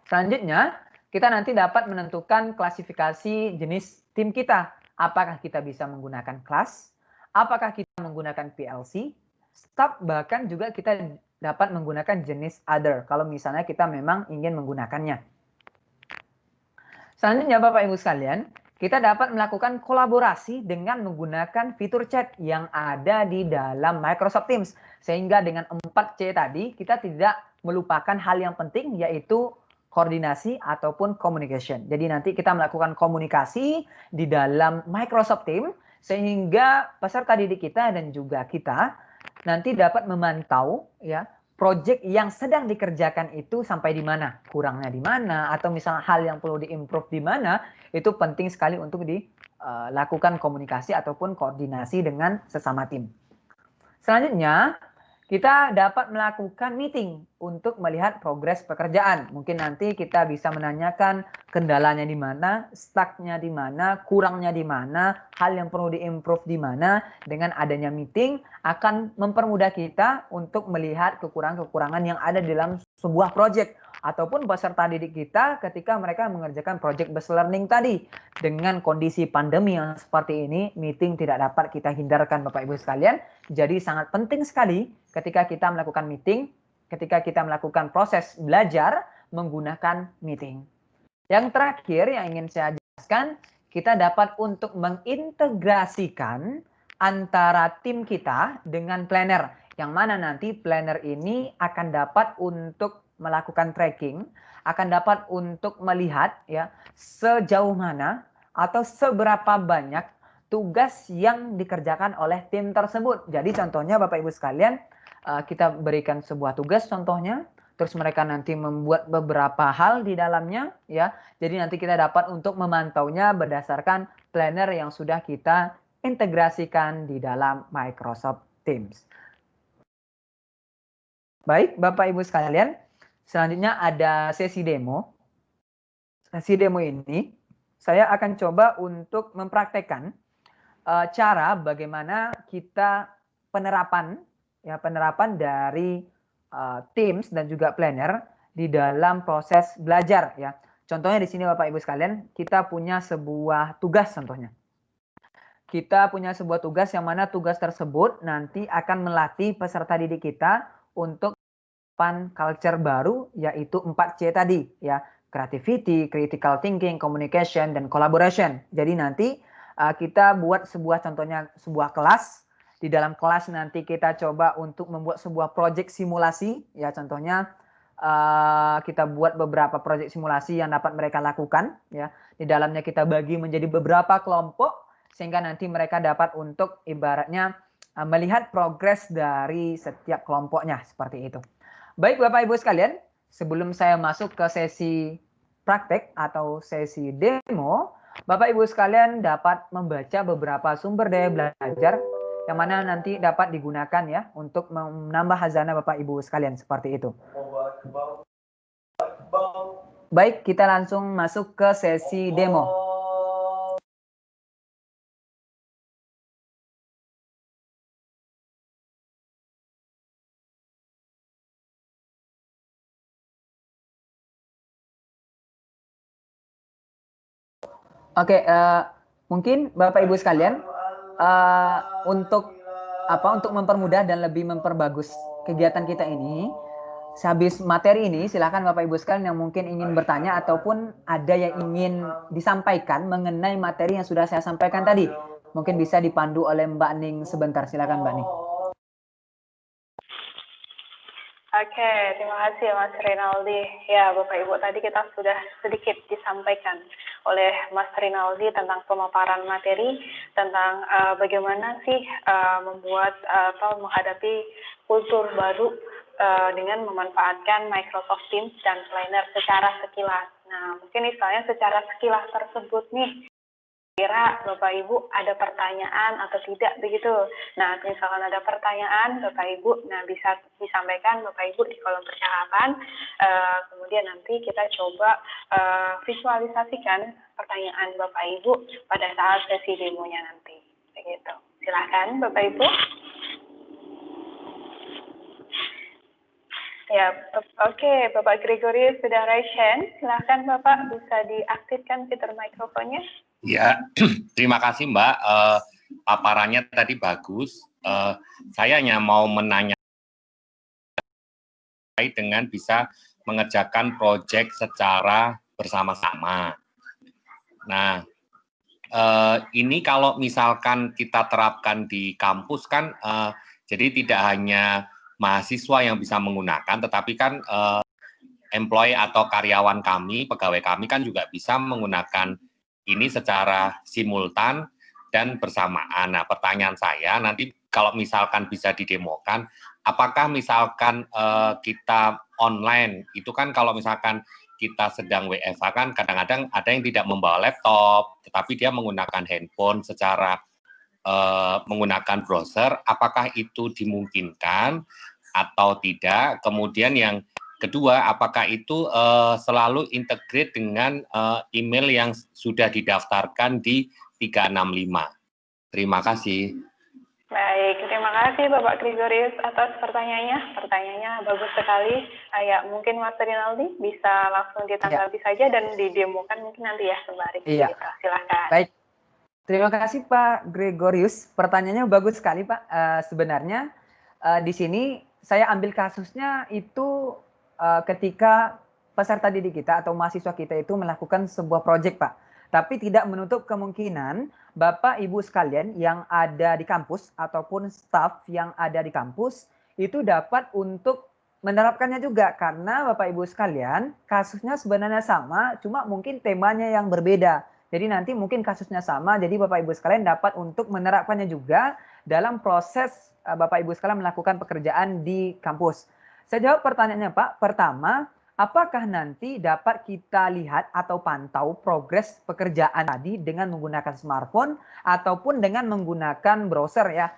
Speaker 3: Selanjutnya, kita nanti dapat menentukan klasifikasi jenis tim kita. Apakah kita bisa menggunakan kelas, apakah kita menggunakan PLC, staff, bahkan juga kita dapat menggunakan jenis other, kalau misalnya kita memang ingin menggunakannya. Selanjutnya, Bapak Ibu sekalian, kita dapat melakukan kolaborasi dengan menggunakan fitur chat yang ada di dalam Microsoft Teams. Sehingga dengan 4C tadi, kita tidak melupakan hal yang penting, yaitu koordinasi ataupun communication. Jadi nanti kita melakukan komunikasi di dalam Microsoft Teams, sehingga peserta didik kita dan juga kita nanti dapat memantau ya project yang sedang dikerjakan itu sampai di mana, kurangnya di mana, atau misalnya hal yang perlu diimprove di mana, itu penting sekali untuk dilakukan komunikasi ataupun koordinasi dengan sesama tim. Selanjutnya, kita dapat melakukan meeting untuk melihat progres pekerjaan. Mungkin nanti kita bisa menanyakan kendalanya di mana, stuck-nya di mana, kurangnya di mana, hal yang perlu diimprove di mana. Dengan adanya meeting akan mempermudah kita untuk melihat kekurangan-kekurangan yang ada dalam sebuah project ataupun peserta didik kita ketika mereka mengerjakan project based learning tadi. Dengan kondisi pandemi yang seperti ini, meeting tidak dapat kita hindarkan Bapak Ibu sekalian. Jadi sangat penting sekali ketika kita melakukan meeting, ketika kita melakukan proses belajar menggunakan meeting. Yang terakhir yang ingin saya jelaskan, kita dapat untuk mengintegrasikan antara tim kita dengan planner. Yang mana nanti planner ini akan dapat untuk melakukan tracking, akan dapat untuk melihat ya sejauh mana atau seberapa banyak tugas yang dikerjakan oleh tim tersebut. Jadi contohnya Bapak Ibu sekalian, kita berikan sebuah tugas contohnya, terus mereka nanti membuat beberapa hal di dalamnya ya. Jadi nanti kita dapat untuk memantaunya berdasarkan planner yang sudah kita integrasikan di dalam Microsoft Teams. Baik, Bapak Ibu sekalian, selanjutnya ada sesi demo. Sesi demo ini saya akan coba untuk mempraktekkan cara bagaimana kita penerapan dari Teams dan juga Planner di dalam proses belajar ya. Contohnya di sini Bapak Ibu sekalian, kita punya sebuah tugas contohnya. Kita punya sebuah tugas yang mana tugas tersebut nanti akan melatih peserta didik kita untuk culture baru, yaitu 4C tadi ya. Creativity, critical thinking, communication, dan collaboration. Jadi nanti kita buat sebuah contohnya sebuah kelas. Di dalam kelas nanti kita coba untuk membuat sebuah project simulasi ya, contohnya kita buat beberapa project simulasi yang dapat mereka lakukan ya. Di dalamnya kita bagi menjadi beberapa kelompok sehingga nanti mereka dapat untuk ibaratnya melihat progres dari setiap kelompoknya seperti itu. Baik Bapak Ibu sekalian, sebelum saya masuk ke sesi praktek atau sesi demo, Bapak Ibu sekalian dapat membaca beberapa sumber daya belajar yang mana nanti dapat digunakan ya untuk menambah hazanah Bapak Ibu sekalian seperti itu. Baik, kita langsung masuk ke sesi demo. Oke, mungkin Bapak Ibu sekalian untuk mempermudah dan lebih memperbagus kegiatan kita ini, sehabis materi ini silakan Bapak Ibu sekalian yang mungkin ingin bertanya ataupun ada yang ingin disampaikan mengenai materi yang sudah saya sampaikan tadi. Mungkin bisa dipandu oleh Mbak Ning sebentar, silakan Mbak Ning.
Speaker 1: Oke, terima kasih Mas Rinaldi. Ya, Bapak Ibu, tadi kita sudah sedikit disampaikan oleh Mas Rinaldi tentang pemaparan materi, tentang bagaimana sih membuat atau menghadapi kultur baru dengan memanfaatkan Microsoft Teams dan Planner secara sekilas. Nah, mungkin misalnya secara sekilas tersebut nih, kira Bapak Ibu ada pertanyaan atau tidak begitu. Nah, misalkan ada pertanyaan Bapak Ibu, nah bisa disampaikan Bapak Ibu di kolom percakapan. Kemudian nanti kita coba visualisasikan pertanyaan Bapak Ibu pada saat sesi demonya nanti. Begitu. Silakan Bapak Ibu. Ya, oke, Bapak Gregory sudah raise hand. Silakan Bapak, bisa diaktifkan fitur mikrofonnya.
Speaker 4: Ya, terima kasih Mbak. Paparannya tadi bagus. Saya hanya mau menanya dengan bisa mengerjakan proyek secara bersama-sama. Nah, ini kalau misalkan kita terapkan di kampus kan, jadi tidak hanya mahasiswa yang bisa menggunakan, tetapi kan employee atau karyawan kami, pegawai kami kan juga bisa menggunakan ini secara simultan dan bersamaan. Nah, pertanyaan saya nanti kalau misalkan bisa didemokan, apakah misalkan kita online, itu kan kalau misalkan kita sedang WFH kan kadang-kadang ada yang tidak membawa laptop, tetapi dia menggunakan handphone secara menggunakan browser, apakah itu dimungkinkan atau tidak? Kemudian yang kedua, apakah itu selalu integrate dengan email yang sudah didaftarkan di 365? Terima kasih.
Speaker 1: Baik, terima kasih Bapak Gregorius atas pertanyaannya. Pertanyaannya bagus sekali. Ya, mungkin Mas Rinaldi bisa langsung ditanggapi saja dan didemokan mungkin nanti ya sembari.
Speaker 3: Iya.
Speaker 1: Silahkan.
Speaker 3: Baik. Terima kasih Pak Gregorius. Pertanyaannya bagus sekali Pak. Sebenarnya di sini saya ambil kasusnya itu ketika peserta didik kita atau mahasiswa kita itu melakukan sebuah proyek Pak. Tapi tidak menutup kemungkinan Bapak Ibu sekalian yang ada di kampus ataupun staf yang ada di kampus itu dapat untuk menerapkannya juga. Karena Bapak Ibu sekalian kasusnya sebenarnya sama, cuma mungkin temanya yang berbeda. Jadi nanti mungkin kasusnya sama, jadi Bapak Ibu sekalian dapat untuk menerapkannya juga dalam proses Bapak Ibu sekalian melakukan pekerjaan di kampus. Saya jawab pertanyaannya Pak. Pertama, apakah nanti dapat kita lihat atau pantau progres pekerjaan tadi dengan menggunakan smartphone ataupun dengan menggunakan browser ya?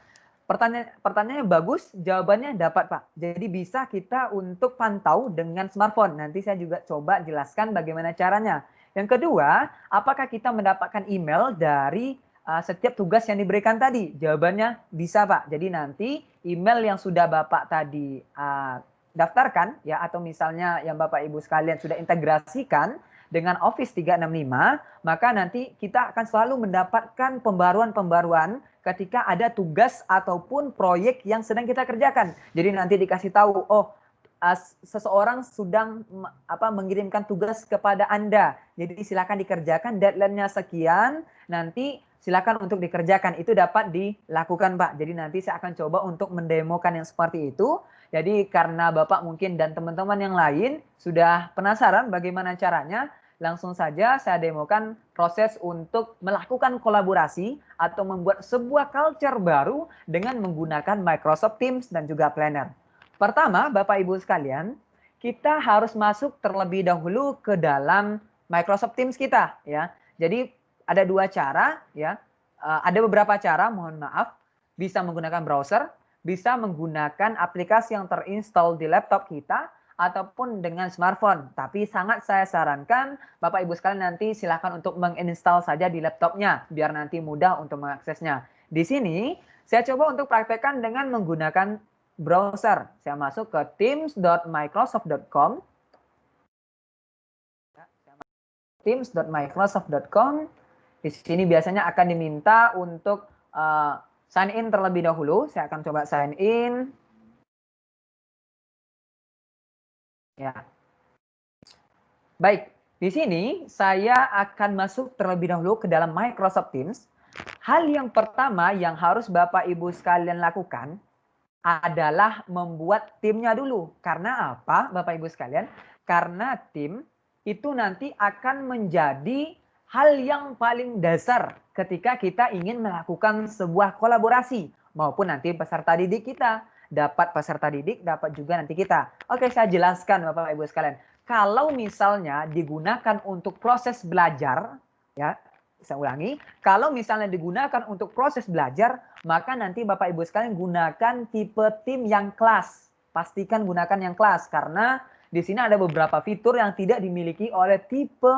Speaker 3: Pertanyaannya bagus, jawabannya dapat Pak. Jadi bisa kita untuk pantau dengan smartphone. Nanti saya juga coba jelaskan bagaimana caranya. Yang kedua, apakah kita mendapatkan email dari setiap tugas yang diberikan tadi? Jawabannya bisa Pak. Jadi nanti email yang sudah Bapak tadi daftarkan ya, atau misalnya yang Bapak Ibu sekalian sudah integrasikan dengan Office 365, maka nanti kita akan selalu mendapatkan pembaruan-pembaruan ketika ada tugas ataupun proyek yang sedang kita kerjakan. Jadi nanti dikasih tahu, oh seseorang sedang mengirimkan tugas kepada Anda. Jadi silakan dikerjakan, deadline-nya sekian, nanti silakan untuk dikerjakan. Itu dapat dilakukan Pak. Jadi nanti saya akan coba untuk mendemokan yang seperti itu. Jadi karena Bapak mungkin dan teman-teman yang lain sudah penasaran bagaimana caranya, langsung saja saya demokan proses untuk melakukan kolaborasi atau membuat sebuah culture baru dengan menggunakan Microsoft Teams dan juga Planner. Pertama, Bapak Ibu sekalian, kita harus masuk terlebih dahulu ke dalam Microsoft Teams kita ya. Jadi ada dua cara ya. Ada beberapa cara, mohon maaf, bisa menggunakan browser, bisa menggunakan aplikasi yang terinstall di laptop kita ataupun dengan smartphone. Tapi sangat saya sarankan Bapak Ibu sekalian nanti silakan untuk menginstall saja di laptopnya biar nanti mudah untuk mengaksesnya. Di sini saya coba untuk praktekkan dengan menggunakan browser. Saya masuk ke teams.microsoft.com. teams.microsoft.com. Di sini biasanya akan diminta untuk sign in terlebih dahulu. Saya akan coba sign in. Ya. Baik, di sini saya akan masuk terlebih dahulu ke dalam Microsoft Teams. Hal yang pertama yang harus Bapak Ibu sekalian lakukan adalah membuat timnya dulu. Karena apa Bapak Ibu sekalian? Karena tim itu nanti akan menjadi hal yang paling dasar ketika kita ingin melakukan sebuah kolaborasi maupun nanti peserta didik kita. Dapat peserta didik, dapat juga nanti kita. Oke, saya jelaskan Bapak Ibu sekalian. Kalau misalnya digunakan untuk proses belajar, ya, saya ulangi, kalau misalnya digunakan untuk proses belajar, maka nanti Bapak Ibu sekalian gunakan tipe tim yang kelas. Pastikan gunakan yang kelas karena di sini ada beberapa fitur yang tidak dimiliki oleh tipe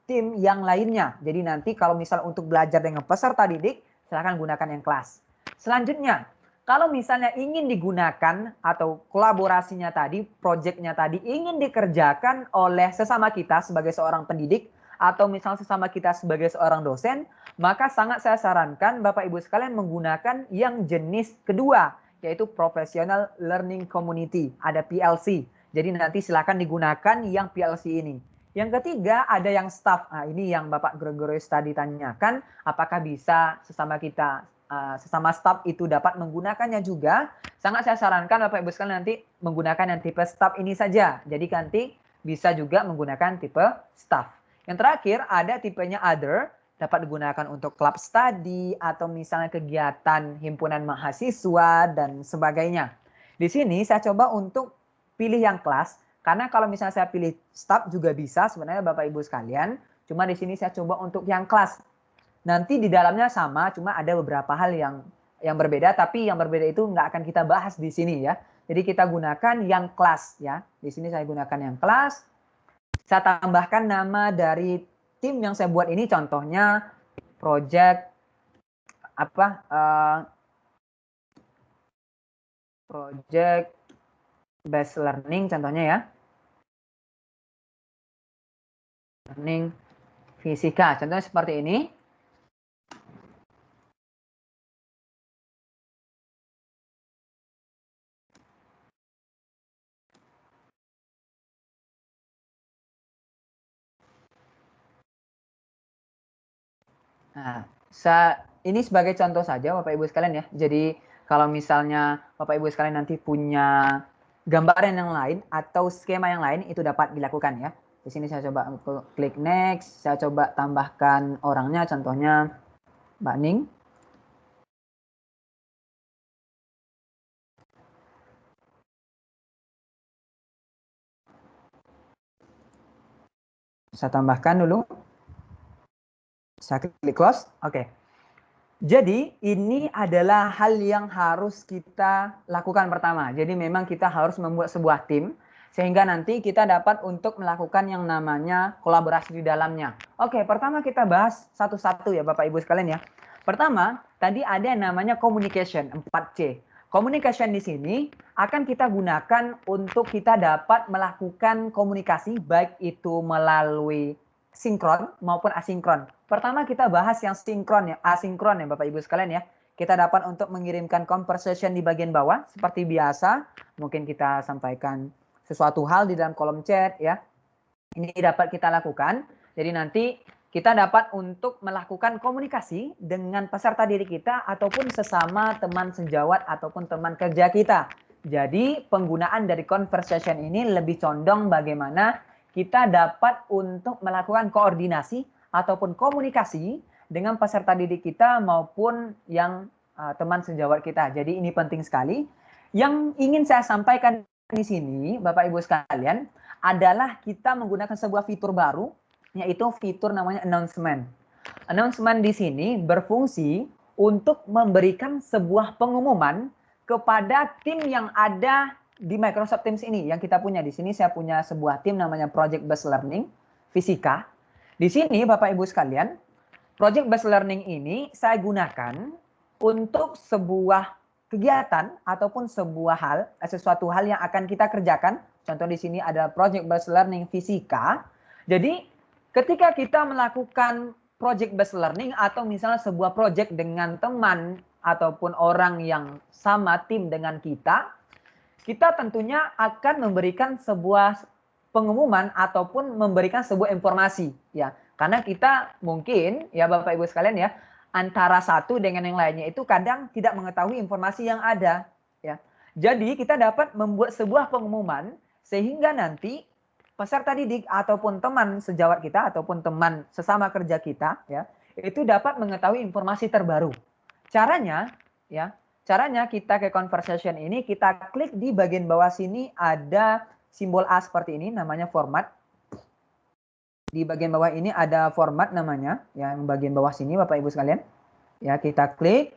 Speaker 3: tim yang lainnya. Jadi nanti kalau misalnya untuk belajar dengan peserta didik, silakan gunakan yang kelas. Selanjutnya, kalau misalnya ingin digunakan atau kolaborasinya tadi, proyeknya tadi ingin dikerjakan oleh sesama kita sebagai seorang pendidik atau misalnya sesama kita sebagai seorang dosen, maka sangat saya sarankan Bapak Ibu sekalian menggunakan yang jenis kedua, yaitu Professional Learning Community, ada PLC. Jadi nanti silakan digunakan yang PLC ini. Yang ketiga ada yang staff. Nah, ini yang Bapak Gregorius tadi tanyakan, apakah bisa sesama kita sesama staff itu dapat menggunakannya juga. Sangat saya sarankan Bapak Ibu sekalian nanti menggunakan yang tipe staff ini saja. Jadi nanti bisa juga menggunakan tipe staff. Yang terakhir ada tipenya other, dapat digunakan untuk club study atau misalnya kegiatan himpunan mahasiswa dan sebagainya. Di sini saya coba untuk pilih yang kelas, karena kalau misalnya saya pilih staff juga bisa sebenarnya Bapak Ibu sekalian, cuma di sini saya coba untuk yang kelas. Nanti di dalamnya sama, cuma ada beberapa hal yang berbeda, tapi yang berbeda itu nggak akan kita bahas di sini ya. Jadi kita gunakan yang kelas ya. Di sini saya gunakan yang kelas. Saya tambahkan nama dari tim yang saya buat ini, contohnya project project based learning contohnya ya. Learning fisika, contohnya seperti ini. Nah, ini sebagai contoh saja Bapak Ibu sekalian ya. Jadi kalau misalnya Bapak Ibu sekalian nanti punya gambaran yang lain atau skema yang lain itu dapat dilakukan ya. Di sini saya coba klik next, saya coba tambahkan orangnya contohnya Mbak Ning. Saya tambahkan dulu. Saya klik close. Oke. Jadi ini adalah hal yang harus kita lakukan pertama. Jadi memang kita harus membuat sebuah tim sehingga nanti kita dapat untuk melakukan yang namanya kolaborasi di dalamnya. Oke, pertama kita bahas satu-satu ya Bapak Ibu sekalian ya. Pertama, tadi ada yang namanya communication, 4C. Communication di sini akan kita gunakan untuk kita dapat melakukan komunikasi baik itu melalui sinkron maupun asinkron. Pertama kita bahas yang sinkron ya, asinkron ya Bapak Ibu sekalian ya. Kita dapat untuk mengirimkan conversation di bagian bawah seperti biasa. Mungkin kita sampaikan sesuatu hal di dalam kolom chat ya. Ini dapat kita lakukan. Jadi nanti kita dapat untuk melakukan komunikasi dengan peserta didik kita ataupun sesama teman sejawat ataupun teman kerja kita. Jadi penggunaan dari conversation ini lebih condong bagaimana kita dapat untuk melakukan koordinasi ataupun komunikasi dengan peserta didik kita maupun yang teman sejawat kita. Jadi ini penting sekali. Yang ingin saya sampaikan di sini, Bapak Ibu sekalian, adalah kita menggunakan sebuah fitur baru, yaitu fitur namanya announcement. Announcement di sini berfungsi untuk memberikan sebuah pengumuman kepada tim yang ada di Microsoft Teams ini yang kita punya. Di sini saya punya sebuah tim namanya Project Based Learning Fisika. Di sini Bapak Ibu sekalian, Project Based Learning ini saya gunakan untuk sebuah kegiatan ataupun sesuatu hal yang akan kita kerjakan. Contoh di sini ada Project Based Learning Fisika. Jadi ketika kita melakukan Project Based Learning atau misalnya sebuah project dengan teman ataupun orang yang sama tim dengan kita tentunya akan memberikan sebuah pengumuman ataupun memberikan sebuah informasi ya. Karena kita mungkin ya Bapak Ibu sekalian ya, antara satu dengan yang lainnya itu kadang tidak mengetahui informasi yang ada ya. Jadi kita dapat membuat sebuah pengumuman sehingga nanti peserta didik ataupun teman sejawat kita ataupun teman sesama kerja kita ya, itu dapat mengetahui informasi terbaru. Caranya ya, caranya kita ke conversation ini, kita klik di bagian bawah sini ada simbol A seperti ini, namanya format. Di bagian bawah ini ada format namanya, yang bagian bawah sini Bapak Ibu sekalian. Ya, kita klik.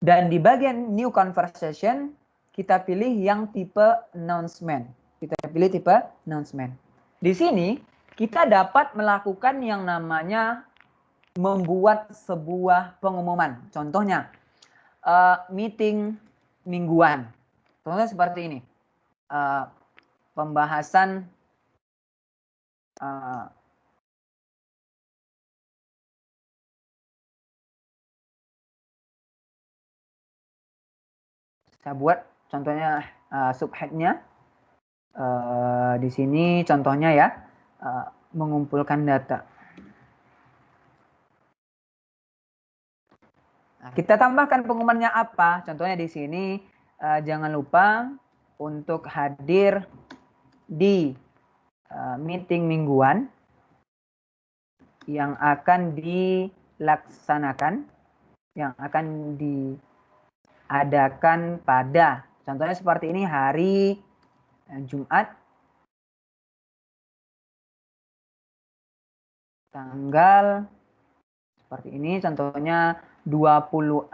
Speaker 3: Dan di bagian new conversation, kita pilih yang tipe announcement. Kita pilih tipe announcement. Di sini, kita dapat melakukan yang namanya membuat sebuah pengumuman. Contohnya, meeting mingguan. Contohnya seperti ini. Pembahasan saya buat contohnya subheadnya di sini contohnya ya mengumpulkan data. Nah, kita tambahkan pengumumannya apa? Contohnya di sini jangan lupa untuk hadir di meeting mingguan yang akan dilaksanakan, yang akan diadakan pada Contohnya seperti ini, hari Jumat, tanggal seperti ini, contohnya 25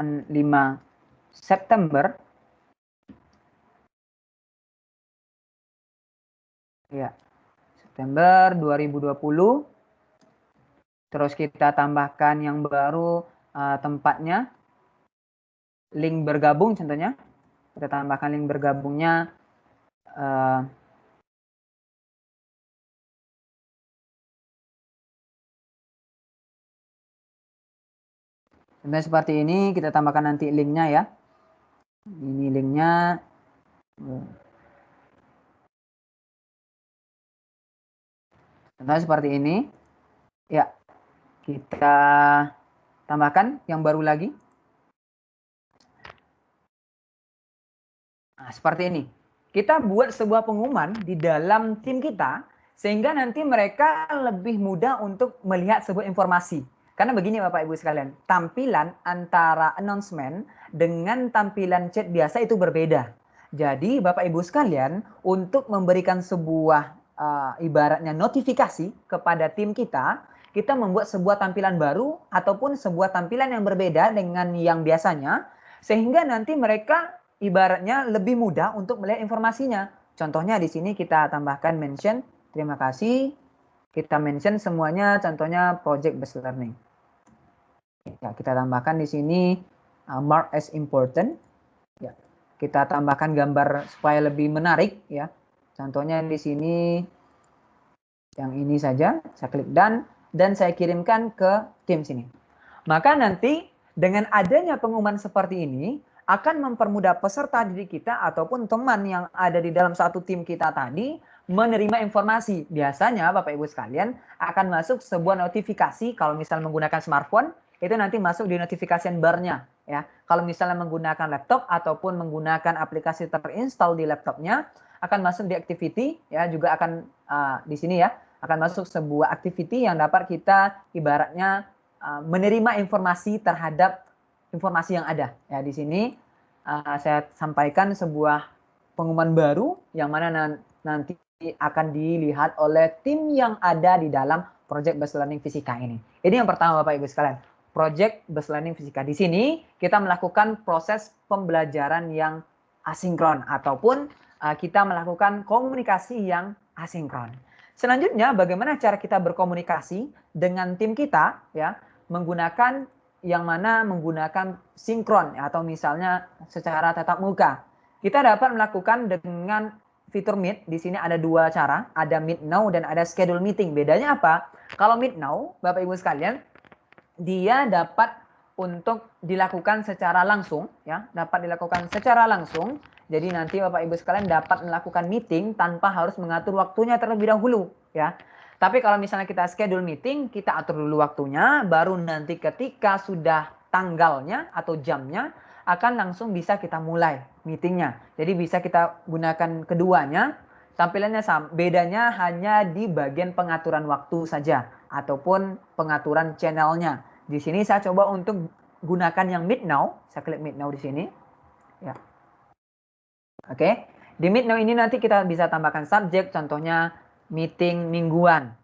Speaker 3: September. Ya, September 2020. Terus kita tambahkan yang baru tempatnya, link bergabung contohnya. Kita tambahkan link bergabungnya contohnya seperti ini, kita tambahkan nanti linknya ya. Ini linknya. Contohnya seperti ini. Ya, kita tambahkan yang baru lagi. Nah, seperti ini. Kita buat sebuah pengumuman di dalam tim kita, sehingga nanti mereka lebih mudah untuk melihat sebuah informasi. Karena begini Bapak Ibu sekalian, tampilan antara announcement dengan tampilan chat biasa itu berbeda. Jadi Bapak Ibu sekalian, untuk memberikan sebuah ibaratnya notifikasi kepada tim kita, kita membuat sebuah tampilan baru ataupun sebuah tampilan yang berbeda dengan yang biasanya, sehingga nanti mereka ibaratnya lebih mudah untuk melihat informasinya. Contohnya di sini kita tambahkan mention, terima kasih. Kita mention semuanya, contohnya project based learning. Ya, kita tambahkan di sini mark as important. Ya, kita tambahkan gambar supaya lebih menarik ya. Contohnya di sini yang ini saja, saya klik done dan saya kirimkan ke tim sini. Maka nanti dengan adanya pengumuman seperti ini akan mempermudah peserta didik kita ataupun teman yang ada di dalam satu tim kita tadi menerima informasi. Biasanya Bapak Ibu sekalian akan masuk sebuah notifikasi kalau misal menggunakan smartphone, itu nanti masuk di notification bar-nya ya. Kalau misalnya menggunakan laptop ataupun menggunakan aplikasi terinstall di laptopnya, akan masuk di activity ya, juga akan di sini ya, akan masuk sebuah activity yang dapat kita ibaratnya menerima informasi terhadap informasi yang ada ya. Di sini saya sampaikan sebuah pengumuman baru yang mana nanti akan dilihat oleh tim yang ada di dalam project based learning fisika ini. Ini yang pertama Bapak Ibu sekalian, project based learning fisika. Di sini kita melakukan proses pembelajaran yang asinkron ataupun kita melakukan komunikasi yang asinkron. Selanjutnya bagaimana cara kita berkomunikasi dengan tim kita ya, menggunakan yang mana menggunakan sinkron atau misalnya secara tatap muka. Kita dapat melakukan dengan fitur Meet. Di sini ada dua cara, ada Meet Now dan ada Schedule Meeting. Bedanya apa? Kalau Meet Now, Bapak Ibu sekalian, dia dapat untuk dilakukan secara langsung ya, dapat dilakukan secara langsung. Jadi nanti Bapak Ibu sekalian dapat melakukan meeting tanpa harus mengatur waktunya terlebih dahulu ya. Tapi kalau misalnya kita schedule meeting, kita atur dulu waktunya, baru nanti ketika sudah tanggalnya atau jamnya, akan langsung bisa kita mulai meetingnya. Jadi bisa kita gunakan keduanya, tampilannya sama. Bedanya hanya di bagian pengaturan waktu saja, ataupun pengaturan channelnya. Di sini saya coba untuk gunakan yang Meet Now, saya klik Meet Now di sini. Ya. Oke, di Meet Now ini nanti kita bisa tambahkan subjek, contohnya meeting mingguan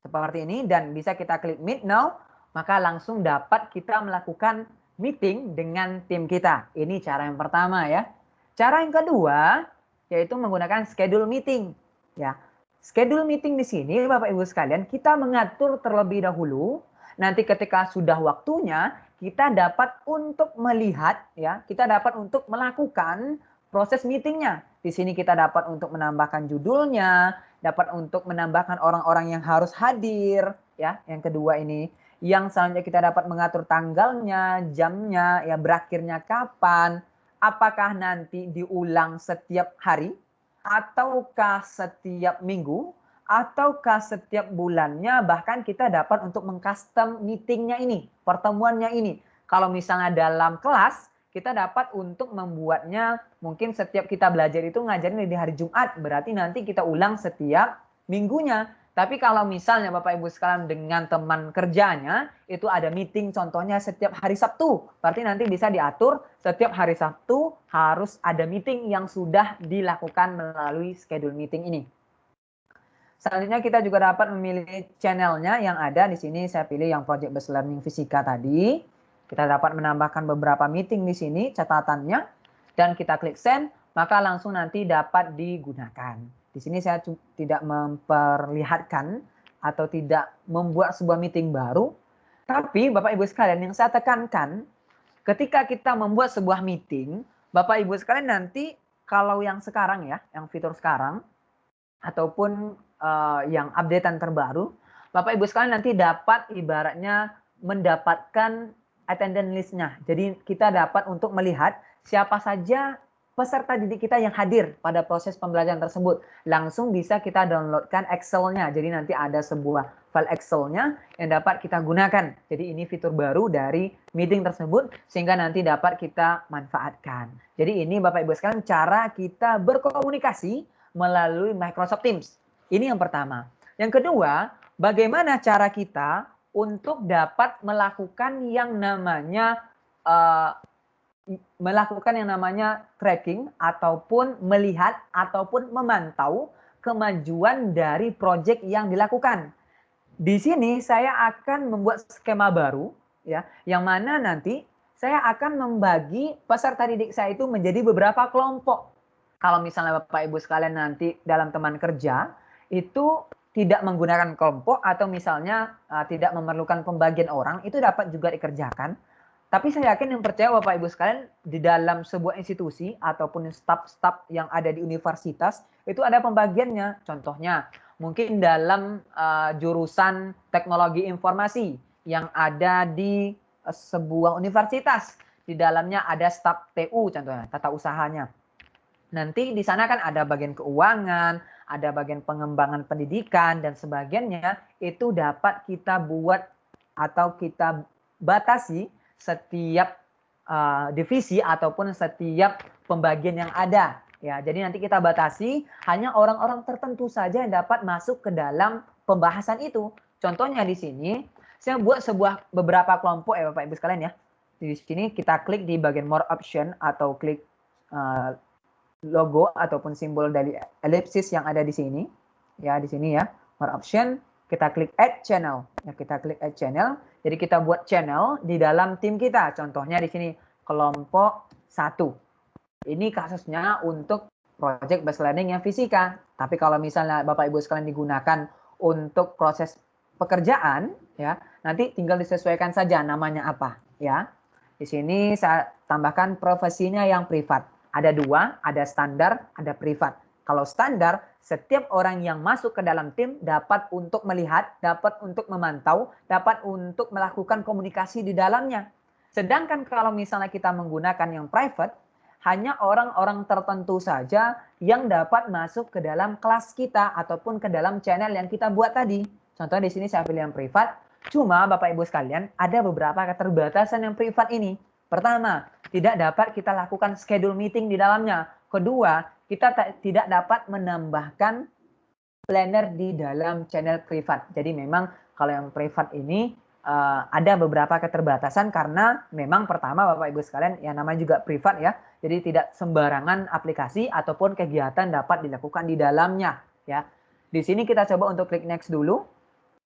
Speaker 3: seperti ini, dan bisa kita klik Meet Now, maka langsung dapat kita melakukan meeting dengan tim kita. Ini cara yang pertama ya. Cara yang kedua yaitu menggunakan schedule meeting ya. Schedule meeting di sini Bapak Ibu sekalian, kita mengatur terlebih dahulu, nanti ketika sudah waktunya kita dapat untuk melihat ya, kita dapat untuk melakukan proses meetingnya. Di sini kita dapat untuk menambahkan judulnya, dapat untuk menambahkan orang-orang yang harus hadir ya. Yang kedua ini, yang selanjutnya kita dapat mengatur tanggalnya, jamnya, ya berakhirnya kapan, apakah nanti diulang setiap hari ataukah setiap minggu ataukah setiap bulannya, bahkan kita dapat untuk mengcustom meetingnya ini, pertemuannya ini. Kalau misalnya dalam kelas, kita dapat untuk membuatnya, mungkin setiap kita belajar itu ngajarin di hari Jumat, berarti nanti kita ulang setiap minggunya. Tapi kalau misalnya Bapak Ibu sekalian dengan teman kerjanya, itu ada meeting contohnya setiap hari Sabtu. Berarti nanti bisa diatur setiap hari Sabtu harus ada meeting yang sudah dilakukan melalui schedule meeting ini. Selanjutnya kita juga dapat memilih channelnya yang ada di sini. Saya pilih yang Project Based Learning Fisika tadi. Kita dapat menambahkan beberapa meeting di sini catatannya. Dan kita klik send, maka langsung nanti dapat digunakan. Di sini saya tidak memperlihatkan atau tidak membuat sebuah meeting baru. Tapi Bapak Ibu sekalian, yang saya tekankan, ketika kita membuat sebuah meeting, Bapak Ibu sekalian nanti kalau yang sekarang ya, yang fitur sekarang, ataupun yang updatean terbaru, Bapak Ibu sekalian nanti dapat ibaratnya mendapatkan attendance list-nya. Jadi kita dapat untuk melihat siapa saja peserta didik kita yang hadir pada proses pembelajaran tersebut. Langsung bisa kita downloadkan Excel-nya. Jadi nanti ada sebuah file Excel-nya yang dapat kita gunakan. Jadi ini fitur baru dari meeting tersebut sehingga nanti dapat kita manfaatkan. Jadi ini Bapak Ibu sekalian cara kita berkomunikasi melalui Microsoft Teams. Ini yang pertama. Yang kedua, bagaimana cara kita untuk dapat melakukan yang namanya tracking ataupun melihat ataupun memantau kemajuan dari proyek yang dilakukan. Di sini saya akan membuat skema baru ya, yang mana nanti saya akan membagi peserta didik saya itu menjadi beberapa kelompok. Kalau misalnya Bapak Ibu sekalian nanti dalam teman kerja itu tidak menggunakan kelompok atau misalnya tidak memerlukan pembagian orang, itu dapat juga dikerjakan. Tapi saya yakin yang percaya Bapak Ibu sekalian di dalam sebuah institusi ataupun staf-staf yang ada di universitas itu ada pembagiannya. Contohnya mungkin dalam jurusan teknologi informasi yang ada di sebuah universitas. Di dalamnya ada staf TU contohnya, tata usahanya. Nanti di sana kan ada bagian keuangan, ada bagian pengembangan pendidikan dan sebagainya. Itu dapat kita buat atau kita batasi setiap divisi ataupun setiap pembagian yang ada. Ya, jadi nanti kita batasi hanya orang-orang tertentu saja yang dapat masuk ke dalam pembahasan itu. Contohnya di sini saya buat beberapa kelompok ya Bapak Ibu sekalian ya. Di sini kita klik di bagian more option atau klik logo ataupun simbol dari ellipsis yang ada di sini. Ya, di sini ya, more option. Kita klik add channel. Ya, kita klik add channel. Jadi kita buat channel di dalam tim kita. Contohnya di sini kelompok 1. Ini kasusnya untuk project based learning yang fisika. Tapi kalau misalnya Bapak Ibu sekalian digunakan untuk proses pekerjaan, ya, nanti tinggal disesuaikan saja namanya apa, ya. Di sini saya tambahkan profesinya yang privat. Ada 2, ada standar, ada privat. Kalau standar, setiap orang yang masuk ke dalam tim dapat untuk melihat, dapat untuk memantau, dapat untuk melakukan komunikasi di dalamnya. Sedangkan kalau misalnya kita menggunakan yang private, hanya orang-orang tertentu saja yang dapat masuk ke dalam kelas kita ataupun ke dalam channel yang kita buat tadi. Contohnya di sini saya pilih yang privat. Cuma Bapak Ibu sekalian, ada beberapa keterbatasan yang privat ini. Pertama, tidak dapat kita lakukan schedule meeting di dalamnya. Kedua, kita tidak dapat menambahkan planner di dalam channel privat. Jadi memang kalau yang privat ini ada beberapa keterbatasan karena memang pertama Bapak Ibu sekalian yang namanya juga privat ya. Jadi tidak sembarangan aplikasi ataupun kegiatan dapat dilakukan di dalamnya ya. Di sini kita coba untuk klik next dulu.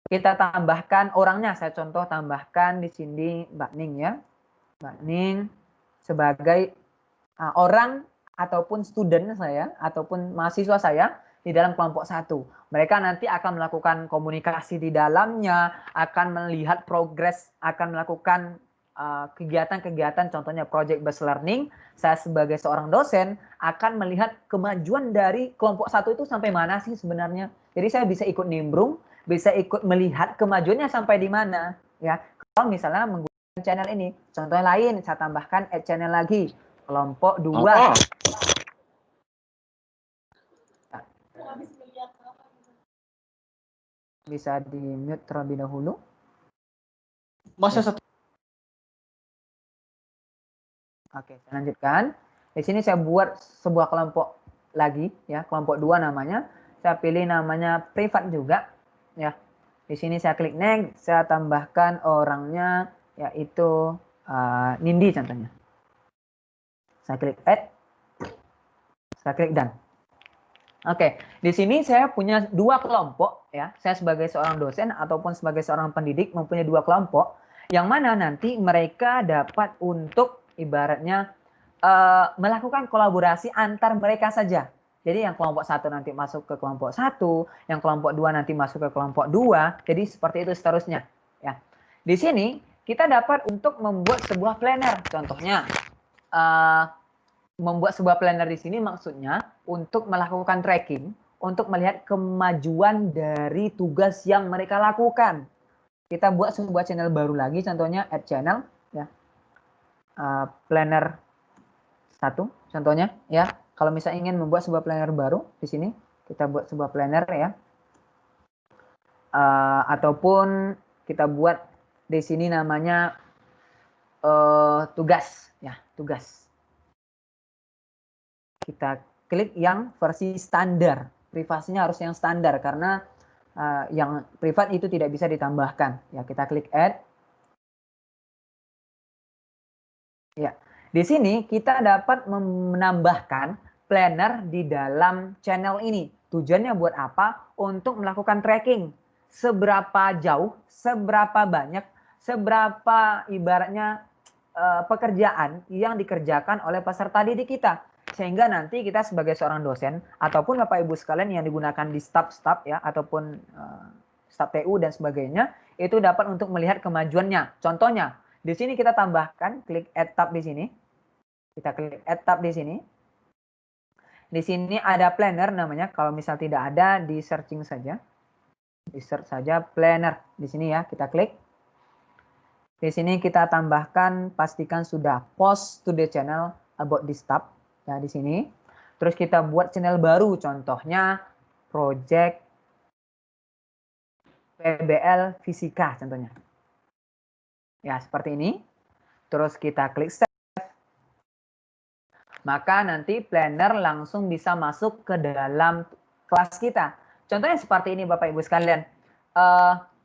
Speaker 3: Kita tambahkan orangnya. Saya contoh tambahkan di sini Mbak Ning ya. Mbak Ning sebagai orang ataupun student saya ataupun mahasiswa saya di dalam kelompok 1. Mereka nanti akan melakukan komunikasi di dalamnya, akan melihat progres, akan melakukan kegiatan-kegiatan contohnya project based learning. Saya sebagai seorang dosen akan melihat kemajuan dari kelompok 1 itu sampai mana sih sebenarnya. Jadi saya bisa ikut nimbrung, bisa ikut melihat kemajuannya sampai di mana ya. Kalau misalnya menggunakan channel ini, contohnya lain saya tambahkan add channel lagi. Kelompok 2. Bisa di mute terlebih dahulu.
Speaker 2: Masa satu.
Speaker 3: Oke, saya lanjutkan. Di sini saya buat sebuah kelompok lagi ya, kelompok 2 namanya. Saya pilih namanya privat juga. ya. Di sini saya klik next, saya tambahkan orangnya yaitu Nindi contohnya. Saya klik add, saya klik done. Oke, di sini saya punya dua kelompok ya. Saya sebagai seorang dosen ataupun sebagai seorang pendidik mempunyai dua kelompok yang mana nanti mereka dapat untuk ibaratnya melakukan kolaborasi antar mereka saja. Jadi yang kelompok satu nanti masuk ke kelompok satu, yang kelompok dua nanti masuk ke kelompok dua. Jadi seperti itu seterusnya ya. Di sini kita dapat untuk membuat sebuah planner. Contohnya membuat sebuah planner di sini maksudnya untuk melakukan tracking, untuk melihat kemajuan dari tugas yang mereka lakukan. Kita buat sebuah channel baru lagi, contohnya add channel, ya. Planner 1, contohnya, ya. Kalau misalnya ingin membuat sebuah planner baru di sini, kita buat sebuah planner ya. Ataupun kita buat di sini namanya tugas, ya, tugas. Kita klik yang versi standar, privasinya harus yang standar karena yang privat itu tidak bisa ditambahkan. Ya, kita klik add. Ya, di sini kita dapat menambahkan planner di dalam channel ini. Tujuannya buat apa? Untuk melakukan tracking. Seberapa jauh, seberapa banyak, seberapa ibaratnya pekerjaan yang dikerjakan oleh peserta didik kita. Sehingga nanti kita sebagai seorang dosen ataupun Bapak Ibu sekalian yang digunakan di staf-staf ya ataupun staf TU dan sebagainya itu dapat untuk melihat kemajuannya. Contohnya, di sini kita tambahkan klik add tab di sini. Kita klik add tab di sini. Di sini ada planner namanya. Kalau misal tidak ada di searching saja. Di search saja planner di sini ya, kita klik. Di sini kita tambahkan pastikan sudah post to the channel about this tab. Ya, di sini. Terus kita buat channel baru, contohnya project PBL Fisika contohnya. Ya, seperti ini. Terus kita klik save. Maka nanti planner langsung bisa masuk ke dalam kelas kita. Contohnya seperti ini Bapak Ibu sekalian.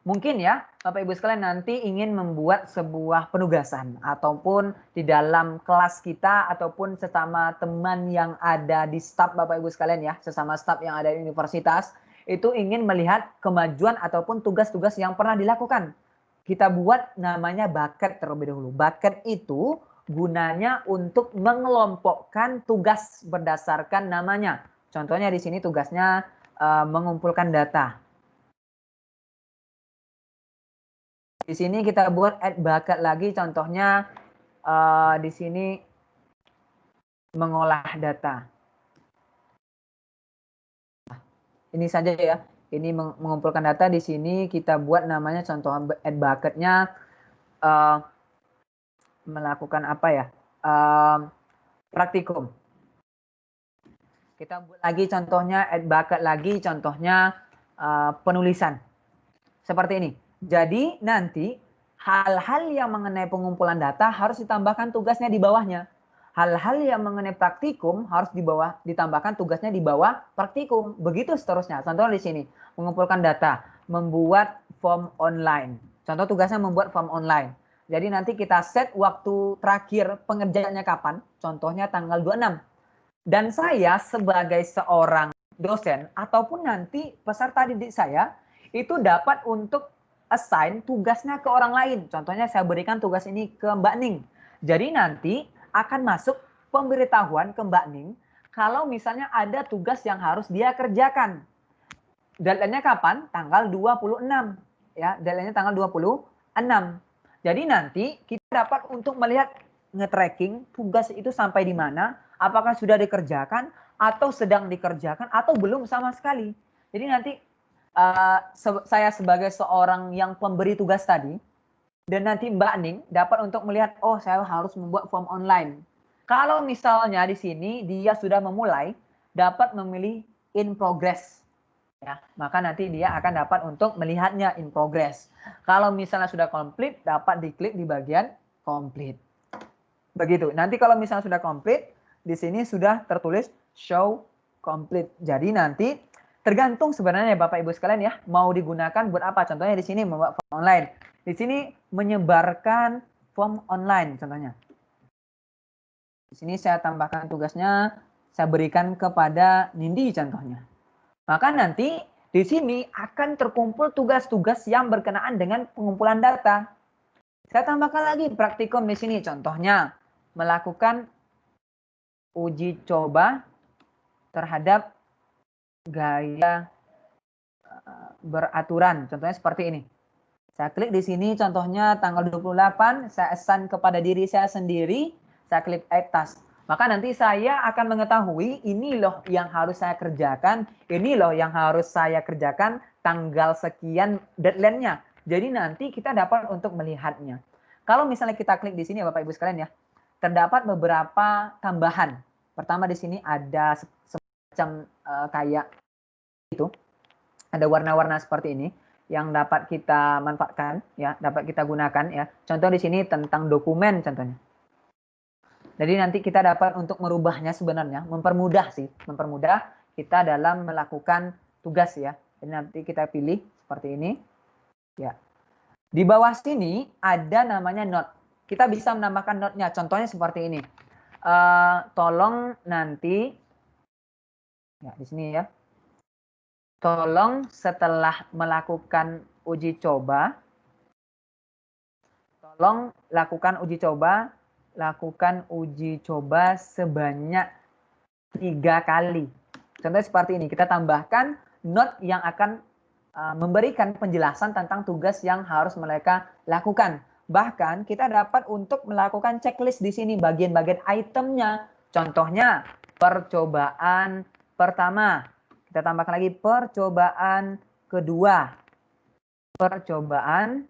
Speaker 3: Mungkin ya Bapak Ibu sekalian nanti ingin membuat sebuah penugasan ataupun di dalam kelas kita ataupun sesama teman yang ada di staf Bapak Ibu sekalian ya, sesama staf yang ada di universitas itu ingin melihat kemajuan ataupun tugas-tugas yang pernah dilakukan. Kita buat namanya bucket terlebih dahulu. Bucket itu gunanya untuk mengelompokkan tugas berdasarkan namanya. Contohnya di sini tugasnya mengumpulkan data. Di sini kita buat add bucket lagi, contohnya di sini mengolah data. Ini saja ya, ini mengumpulkan data. Di sini kita buat namanya contoh add bucketnya melakukan apa ya? Praktikum. Kita buat lagi contohnya add bucket lagi, contohnya penulisan. Seperti ini. Jadi nanti hal-hal yang mengenai pengumpulan data harus ditambahkan tugasnya di bawahnya. Hal-hal yang mengenai praktikum harus ditambahkan tugasnya di bawah praktikum. Begitu seterusnya. Contoh di sini, mengumpulkan data, membuat form online. Contoh tugasnya membuat form online. Jadi nanti kita set waktu terakhir pengerjaannya kapan. Contohnya tanggal 26. Dan saya sebagai seorang dosen ataupun nanti peserta didik saya itu dapat untuk assign tugasnya ke orang lain. Contohnya saya berikan tugas ini ke Mbak Ning. Jadi nanti akan masuk pemberitahuan ke Mbak Ning kalau misalnya ada tugas yang harus dia kerjakan. Deadline-nya kapan? Tanggal 26. Ya, deadline-nya tanggal 26. Jadi nanti kita dapat untuk melihat nge-tracking tugas itu sampai di mana, apakah sudah dikerjakan atau sedang dikerjakan atau belum sama sekali. Jadi nanti saya sebagai seorang yang pemberi tugas tadi dan nanti Mbak Ning dapat untuk melihat, oh saya harus membuat form online. Kalau misalnya di sini dia sudah memulai, dapat memilih in progress. Ya, maka nanti dia akan dapat untuk melihatnya in progress. Kalau misalnya sudah komplit, dapat diklik di bagian complete. Begitu. Nanti kalau misalnya sudah complete, di sini sudah tertulis show complete. Jadi nanti Tergantung sebenarnya Bapak Ibu sekalian ya, mau digunakan buat apa? Contohnya di sini membuat form online. Di sini menyebarkan form online contohnya. Di sini saya tambahkan tugasnya, saya berikan kepada Nindi contohnya. Maka nanti di sini akan terkumpul tugas-tugas yang berkenaan dengan pengumpulan data. Saya tambahkan lagi praktikum di sini, contohnya melakukan uji coba terhadap gaya beraturan. Contohnya seperti ini. Saya klik di sini, contohnya tanggal 28, saya assign kepada diri saya sendiri, saya klik add task. Maka nanti saya akan mengetahui ini loh yang harus saya kerjakan, ini loh yang harus saya kerjakan tanggal sekian deadline-nya. Jadi nanti kita dapat untuk melihatnya. Kalau misalnya kita klik di sini Bapak Ibu sekalian ya, terdapat beberapa tambahan. Pertama di sini ada semacam kayak itu. Ada warna-warna seperti ini yang dapat kita manfaatkan ya, dapat kita gunakan ya. Contoh di sini tentang dokumen contohnya. Jadi nanti kita dapat untuk merubahnya sebenarnya, mempermudah kita dalam melakukan tugas ya. Jadi nanti kita pilih seperti ini. Ya. Di bawah sini ada namanya note. Kita bisa menambahkan note-nya. Contohnya seperti ini. Tolong nanti ya di sini ya. Tolong setelah melakukan uji coba, tolong lakukan uji coba sebanyak 3 kali. Contohnya seperti ini, kita tambahkan note yang akan memberikan penjelasan tentang tugas yang harus mereka lakukan. Bahkan kita dapat untuk melakukan checklist di sini, bagian-bagian itemnya. Contohnya, percobaan pertama. Kita tambahkan lagi percobaan kedua, percobaan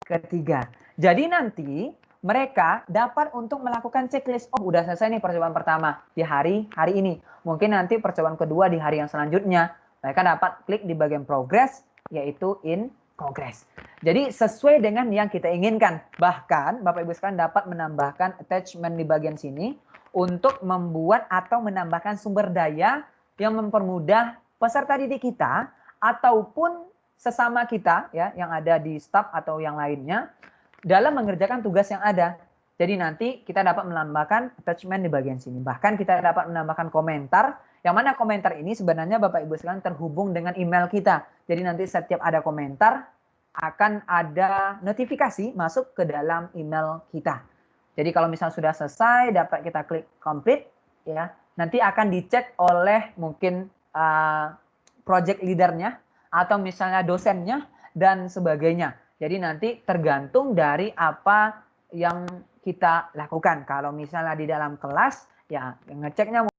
Speaker 3: ketiga. Jadi nanti mereka dapat untuk melakukan checklist. Oh, udah selesai nih percobaan pertama di hari ini. Mungkin nanti percobaan kedua di hari yang selanjutnya. Mereka dapat klik di bagian progress, yaitu in progress. Jadi sesuai dengan yang kita inginkan. Bahkan Bapak Ibu sekalian dapat menambahkan attachment di bagian sini untuk membuat atau menambahkan sumber daya yang mempermudah peserta didik kita ataupun sesama kita ya yang ada di staff atau yang lainnya dalam mengerjakan tugas yang ada. Jadi nanti kita dapat menambahkan attachment di bagian sini. Bahkan kita dapat menambahkan komentar, yang mana komentar ini sebenarnya Bapak Ibu sekalian terhubung dengan email kita. Jadi nanti setiap ada komentar akan ada notifikasi masuk ke dalam email kita. Jadi kalau misalnya sudah selesai dapat kita klik complete ya. Nanti akan dicek oleh mungkin project leadernya atau misalnya dosennya dan sebagainya. Jadi nanti tergantung dari apa yang kita lakukan. Kalau misalnya di dalam kelas ya ngeceknya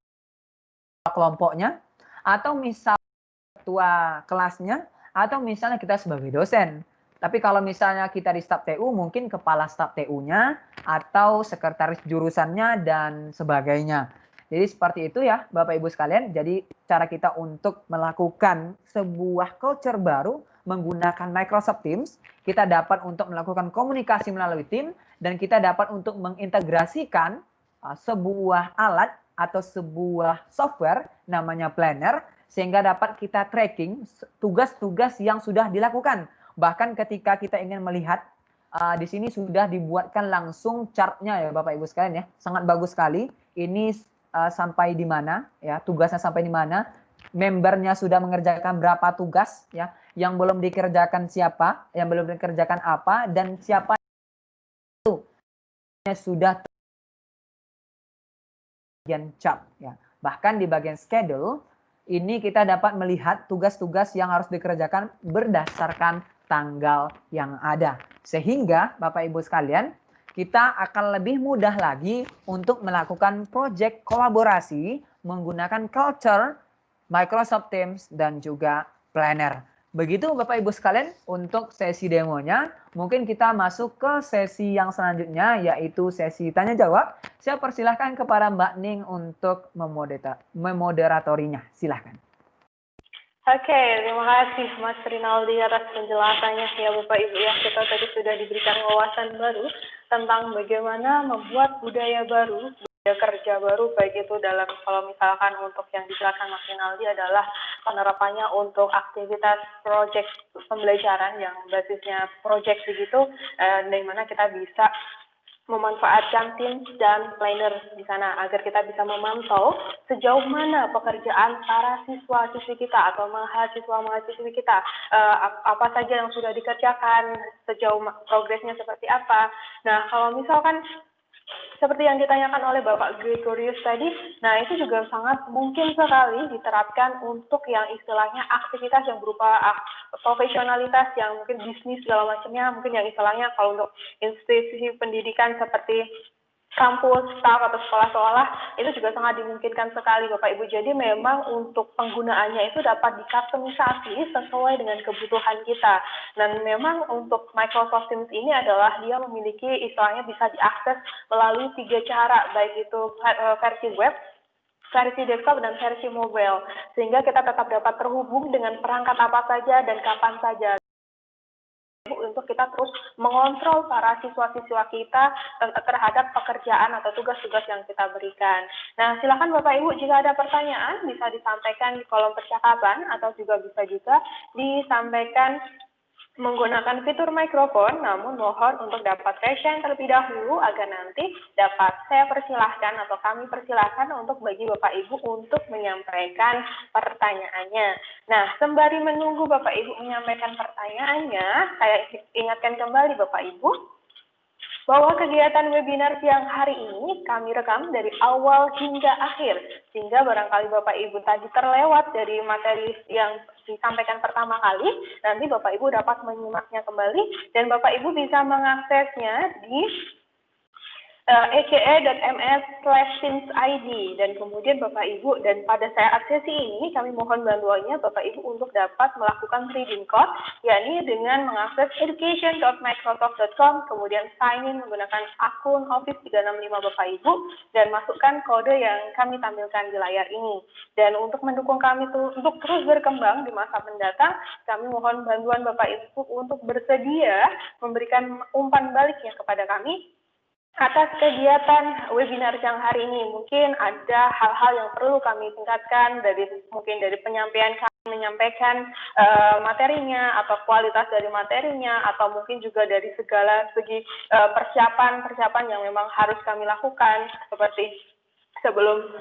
Speaker 3: kelompoknya atau misalnya ketua kelasnya atau misalnya kita sebagai dosen. Tapi kalau misalnya kita di staf TU mungkin kepala staf TU-nya atau sekretaris jurusannya dan sebagainya. Jadi seperti itu ya Bapak Ibu sekalian. Jadi cara kita untuk melakukan sebuah culture baru menggunakan Microsoft Teams. Kita dapat untuk melakukan komunikasi melalui tim. Dan kita dapat untuk mengintegrasikan sebuah alat atau sebuah software namanya Planner. Sehingga dapat kita tracking tugas-tugas yang sudah dilakukan. Bahkan ketika kita ingin melihat di sini sudah dibuatkan langsung chart-nya ya Bapak Ibu sekalian ya. Sangat bagus sekali. Ini sampai di mana ya, tugasnya sampai di mana, membernya sudah mengerjakan berapa tugas ya, yang belum dikerjakan siapa, yang belum dikerjakan apa, dan siapa itu sudah bagian chart ya. Bahkan di bagian schedule ini kita dapat melihat tugas-tugas yang harus dikerjakan berdasarkan tanggal yang ada. Sehingga Bapak Ibu sekalian, kita akan lebih mudah lagi untuk melakukan proyek kolaborasi menggunakan culture, Microsoft Teams, dan juga Planner. Begitu Bapak Ibu sekalian untuk sesi demonya. Mungkin kita masuk ke sesi yang selanjutnya, yaitu sesi tanya jawab. Saya persilahkan kepada Mbak Ning untuk memoderatorinya. Silahkan.
Speaker 1: Oke, terima kasih Mas Rinaldi atas penjelasannya ya Bapak Ibu ya. Kita tadi sudah diberikan wawasan baru tentang bagaimana membuat budaya baru, budaya kerja baru, baik itu dalam kalau misalkan untuk yang dijelaskan Mas Rinaldi adalah penerapannya untuk aktivitas proyek pembelajaran yang basisnya proyek begitu, dari mana kita bisa memanfaatkan Teams dan Planner di sana agar kita bisa memantau sejauh mana pekerjaan para siswa-siswi kita atau mahasiswa-mahasiswi kita, apa saja yang sudah dikerjakan, sejauh progresnya seperti apa. Nah, kalau misalkan seperti yang ditanyakan oleh Bapak Gregorius tadi, nah itu juga sangat mungkin sekali diterapkan untuk yang istilahnya aktivitas yang berupa profesionalitas yang mungkin bisnis segala macamnya, mungkin yang istilahnya kalau untuk institusi pendidikan seperti kampus, staff, atau sekolah-sekolah, itu juga sangat dimungkinkan sekali Bapak Ibu. Jadi memang untuk penggunaannya itu dapat dikustomisasi sesuai dengan kebutuhan kita. Dan memang untuk Microsoft Teams ini adalah dia memiliki istilahnya bisa diakses melalui 3 cara, baik itu versi web, versi desktop, dan versi mobile. Sehingga kita tetap dapat terhubung dengan perangkat apa saja dan kapan saja, untuk kita terus mengontrol para siswa-siswa kita terhadap pekerjaan atau tugas-tugas yang kita berikan. Nah, silakan Bapak Ibu jika ada pertanyaan bisa disampaikan di kolom percakapan atau juga bisa disampaikan menggunakan fitur mikrofon, namun mohon untuk dapat raise terlebih dahulu agar nanti dapat saya persilahkan atau kami persilahkan untuk bagi Bapak Ibu untuk menyampaikan pertanyaannya. Nah, sembari menunggu Bapak Ibu menyampaikan pertanyaannya, saya ingatkan kembali Bapak Ibu bahwa kegiatan webinar siang hari ini kami rekam dari awal hingga akhir, sehingga barangkali Bapak Ibu tadi terlewat dari materi yang disampaikan pertama kali, nanti Bapak Ibu dapat menyimaknya kembali, dan Bapak Ibu bisa mengaksesnya di eke.ms/teams.id, dan kemudian Bapak Ibu, dan pada saat sesi ini kami mohon bantuannya Bapak Ibu untuk dapat melakukan redeem code, yakni dengan mengakses education.microsoft.com, kemudian sign in menggunakan akun Office 365 Bapak Ibu, dan masukkan kode yang kami tampilkan di layar ini. Dan untuk mendukung kami untuk terus berkembang di masa mendatang, kami mohon bantuan Bapak Ibu untuk bersedia memberikan umpan baliknya kepada kami atas kegiatan webinar siang hari ini. Mungkin ada hal-hal yang perlu kami tingkatkan mungkin dari penyampaian kami menyampaikan materinya atau kualitas dari materinya, atau mungkin juga dari segala segi persiapan yang memang harus kami lakukan seperti sebelum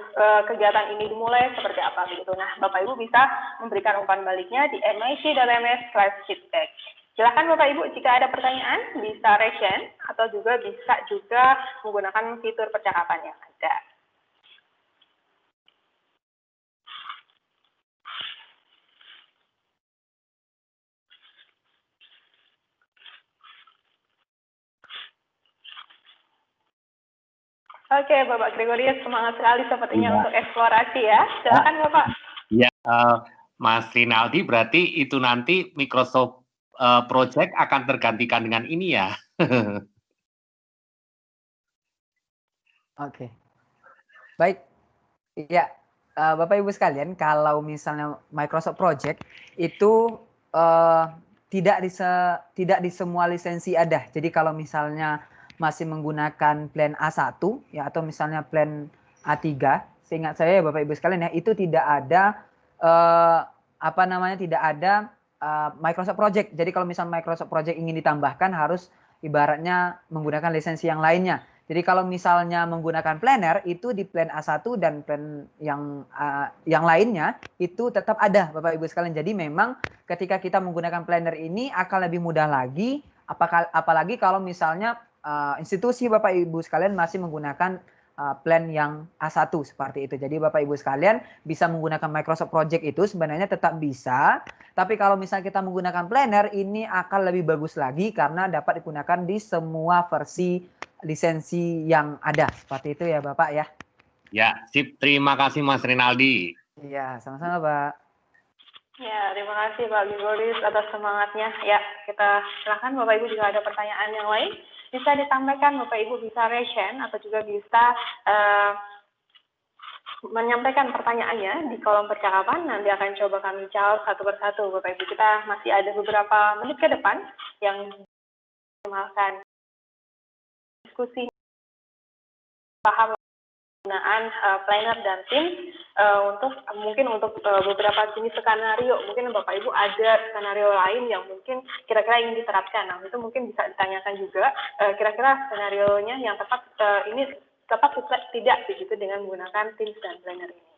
Speaker 1: kegiatan ini dimulai seperti apa begitu. Nah, Bapak Ibu bisa memberikan umpan baliknya di mic.ms/feedback. Silakan Bapak Ibu jika ada pertanyaan bisa raise hand atau juga bisa menggunakan fitur percakapan yang ada. Oke, Bapak Gregorius, semangat sekali sepertinya untuk eksplorasi ya. Silakan Bapak.
Speaker 4: Ya, Mas Rinaldi, berarti itu nanti Microsoft Project akan tergantikan dengan ini ya?
Speaker 3: Oke. Baik. Ya, Bapak Ibu sekalian, kalau misalnya Microsoft Project itu tidak di semua lisensi ada. Jadi kalau misalnya masih menggunakan plan A1 ya, atau misalnya plan A3, seingat saya ya Bapak Ibu sekalian ya, itu tidak ada tidak ada Microsoft Project. Jadi kalau misalnya Microsoft Project ingin ditambahkan harus ibaratnya menggunakan lisensi yang lainnya. Jadi kalau misalnya menggunakan planner itu di plan A1 dan plan yang lainnya itu tetap ada Bapak Ibu sekalian. Jadi memang ketika kita menggunakan planner ini akan lebih mudah lagi, apalagi kalau misalnya institusi Bapak Ibu sekalian masih menggunakan plan yang A1 seperti itu. Jadi Bapak Ibu sekalian bisa menggunakan Microsoft Project itu sebenarnya tetap bisa. Tapi kalau misalnya kita menggunakan planner ini akan lebih bagus lagi karena dapat digunakan di semua versi lisensi yang ada. Seperti itu ya Bapak ya.
Speaker 4: Ya, sip. Terima kasih Mas Rinaldi.
Speaker 3: Iya, sama-sama Pak.
Speaker 1: Ya, terima kasih Pak Gregorius atas semangatnya. Ya, kita silakan Bapak Ibu jika ada pertanyaan yang lain bisa disampaikan, Bapak Ibu bisa raise hand atau juga bisa menyampaikan pertanyaannya di kolom percakapan. Nanti akan coba kami jawab satu persatu Bapak Ibu. Kita masih ada beberapa menit ke depan yang memakan diskusi paham penggunaan planner dan tim mungkin untuk beberapa jenis skenario. Mungkin Bapak Ibu ada skenario lain yang mungkin kira-kira ingin diterapkan. Nah, itu mungkin bisa ditanyakan juga kira-kira skenario-nya yang tepat ini tepat tidak begitu dengan menggunakan tim dan planner ini.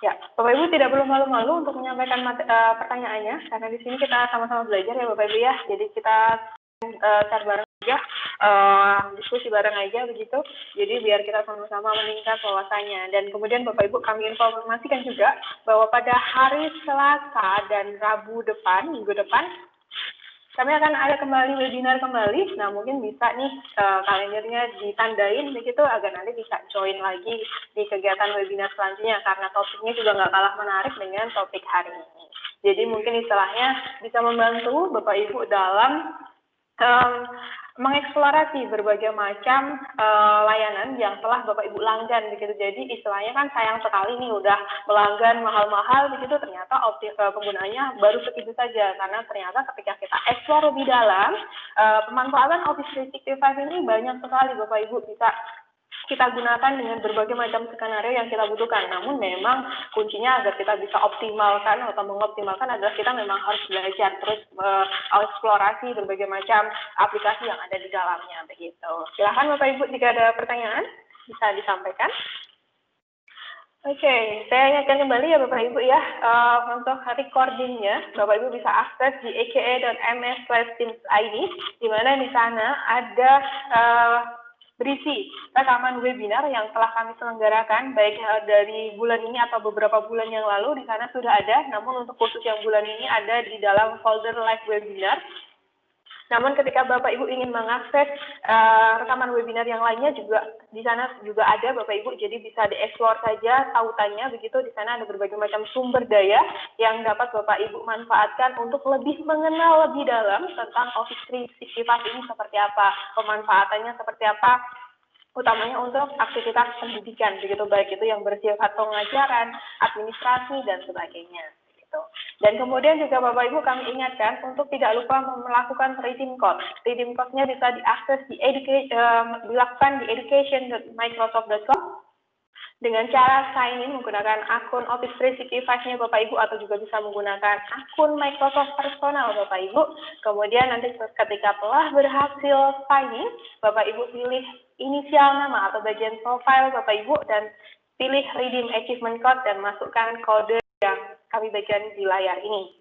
Speaker 1: Ya, Bapak Ibu tidak perlu malu-malu untuk menyampaikan pertanyaannya, karena di sini kita sama-sama belajar ya Bapak Ibu ya. Jadi kita share bareng aja, diskusi bareng aja begitu. Jadi biar kita sama-sama meningkat wawasannya. Dan kemudian Bapak Ibu kami informasikan juga bahwa pada hari Selasa dan Rabu depan, minggu depan, kami akan ada kembali webinar kembali. Nah, mungkin bisa nih kalendernya ditandain begitu agar nanti bisa join lagi di kegiatan webinar selanjutnya, karena topiknya juga nggak kalah menarik dengan topik hari ini. Jadi mungkin istilahnya bisa membantu Bapak Ibu dalam mengeksplorasi berbagai macam layanan yang telah Bapak Ibu langgan begitu. Jadi istilahnya kan sayang sekali nih udah melanggan mahal-mahal begitu, ternyata penggunaannya baru segitu saja, karena ternyata ketika kita eksplor lebih dalam pemanfaatan Office 365 ini banyak sekali Bapak Ibu bisa kita gunakan dengan berbagai macam skenario yang kita butuhkan. Namun memang kuncinya agar kita bisa optimalkan atau mengoptimalkan adalah kita memang harus belajar terus eksplorasi berbagai macam aplikasi yang ada di dalamnya begitu. Silahkan Bapak Ibu jika ada pertanyaan bisa disampaikan. Oke, saya ingatkan kembali ya Bapak Ibu ya, untuk recordingnya Bapak Ibu bisa akses di eke.ms/teams.id, di mana di sana ada berisi rekaman webinar yang telah kami selenggarakan baik dari bulan ini atau beberapa bulan yang lalu. Di sana sudah ada, namun untuk khusus yang bulan ini ada di dalam folder live webinar. Namun ketika Bapak Ibu ingin mengakses rekaman webinar yang lainnya juga di sana juga ada Bapak Ibu, jadi bisa dieksplor saja tautannya begitu. Di sana ada berbagai macam sumber daya yang dapat Bapak Ibu manfaatkan untuk lebih mengenal lebih dalam tentang Office 365 ini seperti apa, pemanfaatannya seperti apa, utamanya untuk aktivitas pendidikan begitu, baik itu yang bersifat pengajaran, administrasi dan sebagainya. Dan kemudian juga Bapak Ibu kami ingatkan untuk tidak lupa melakukan redeem code. Redeem code-nya bisa diakses dilakukan di education.microsoft.com dengan cara sign in menggunakan akun Office 365-nya Bapak Ibu, atau juga bisa menggunakan akun Microsoft personal Bapak Ibu. Kemudian nanti ketika telah berhasil sign in, Bapak Ibu pilih inisial nama atau bagian profile Bapak Ibu dan pilih redeem achievement code dan masukkan kode yang kami bagikan di layar ini.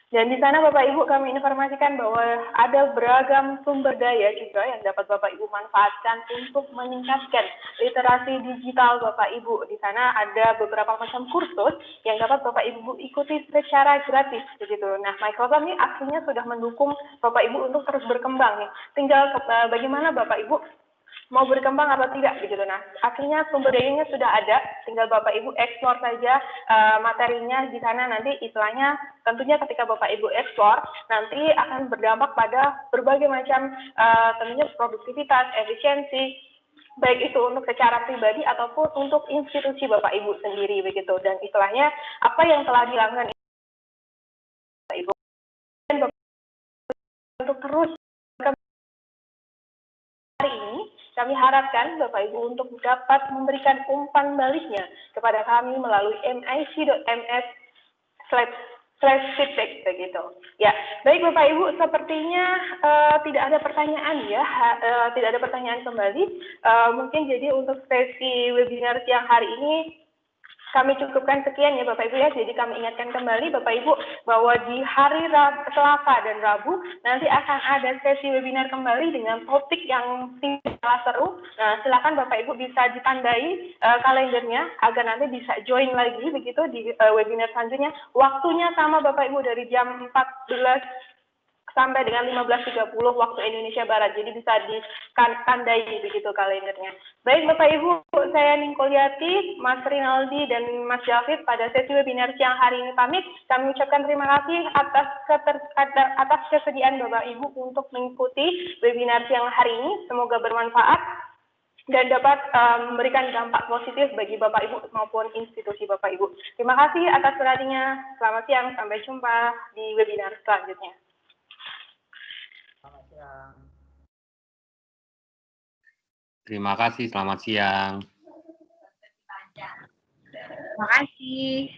Speaker 1: Dan di sana Bapak Ibu kami informasikan bahwa ada beragam sumber daya juga yang dapat Bapak Ibu manfaatkan untuk meningkatkan literasi digital Bapak Ibu. Di sana ada beberapa macam kursus yang dapat Bapak Ibu ikuti secara gratis begitu. Nah, Microsoft ini aslinya sudah mendukung Bapak Ibu untuk terus berkembang nih. Tinggal bagaimana Bapak Ibu mau berkembang atau tidak begitu. Nah, akhirnya sumber dayanya sudah ada, tinggal Bapak Ibu eksplor saja materinya di sana. Nanti istilahnya tentunya ketika Bapak Ibu eksplor nanti akan berdampak pada berbagai macam tentunya produktivitas, efisiensi, baik itu untuk secara pribadi ataupun untuk institusi Bapak Ibu sendiri begitu. Dan istilahnya apa yang telah dilanggan Bapak Ibu dan Bapak untuk terus hari ini kami harapkan Bapak Ibu untuk dapat memberikan umpan baliknya kepada kami melalui mic.ms/feedback begitu. Ya, baik Bapak Ibu, sepertinya tidak ada pertanyaan ya, tidak ada pertanyaan kembali. Mungkin jadi untuk sesi webinar siang hari ini kami cukupkan sekian ya Bapak Ibu ya. Jadi kami ingatkan kembali Bapak Ibu bahwa di hari Selasa dan Rabu nanti akan ada sesi webinar kembali dengan topik yang tidak kalah seru. Nah, silakan Bapak Ibu bisa ditandai kalendernya agar nanti bisa join lagi begitu di webinar selanjutnya. Waktunya sama Bapak Ibu dari jam 14 sampai dengan 15.30 waktu Indonesia Barat. Jadi bisa ditandai begitu kalendernya. Baik Bapak Ibu, saya Ningkolyati, Mas Rinaldi, dan Mas Javid pada sesi webinar siang hari ini pamit. Kami ucapkan terima kasih atas kesediaan Bapak Ibu untuk mengikuti webinar siang hari ini. Semoga bermanfaat dan dapat memberikan dampak positif bagi Bapak Ibu maupun institusi Bapak Ibu. Terima kasih atas perhatiannya. Selamat siang, sampai jumpa di webinar selanjutnya.
Speaker 3: Selamat siang.
Speaker 4: Terima kasih, selamat siang.
Speaker 5: Terima kasih.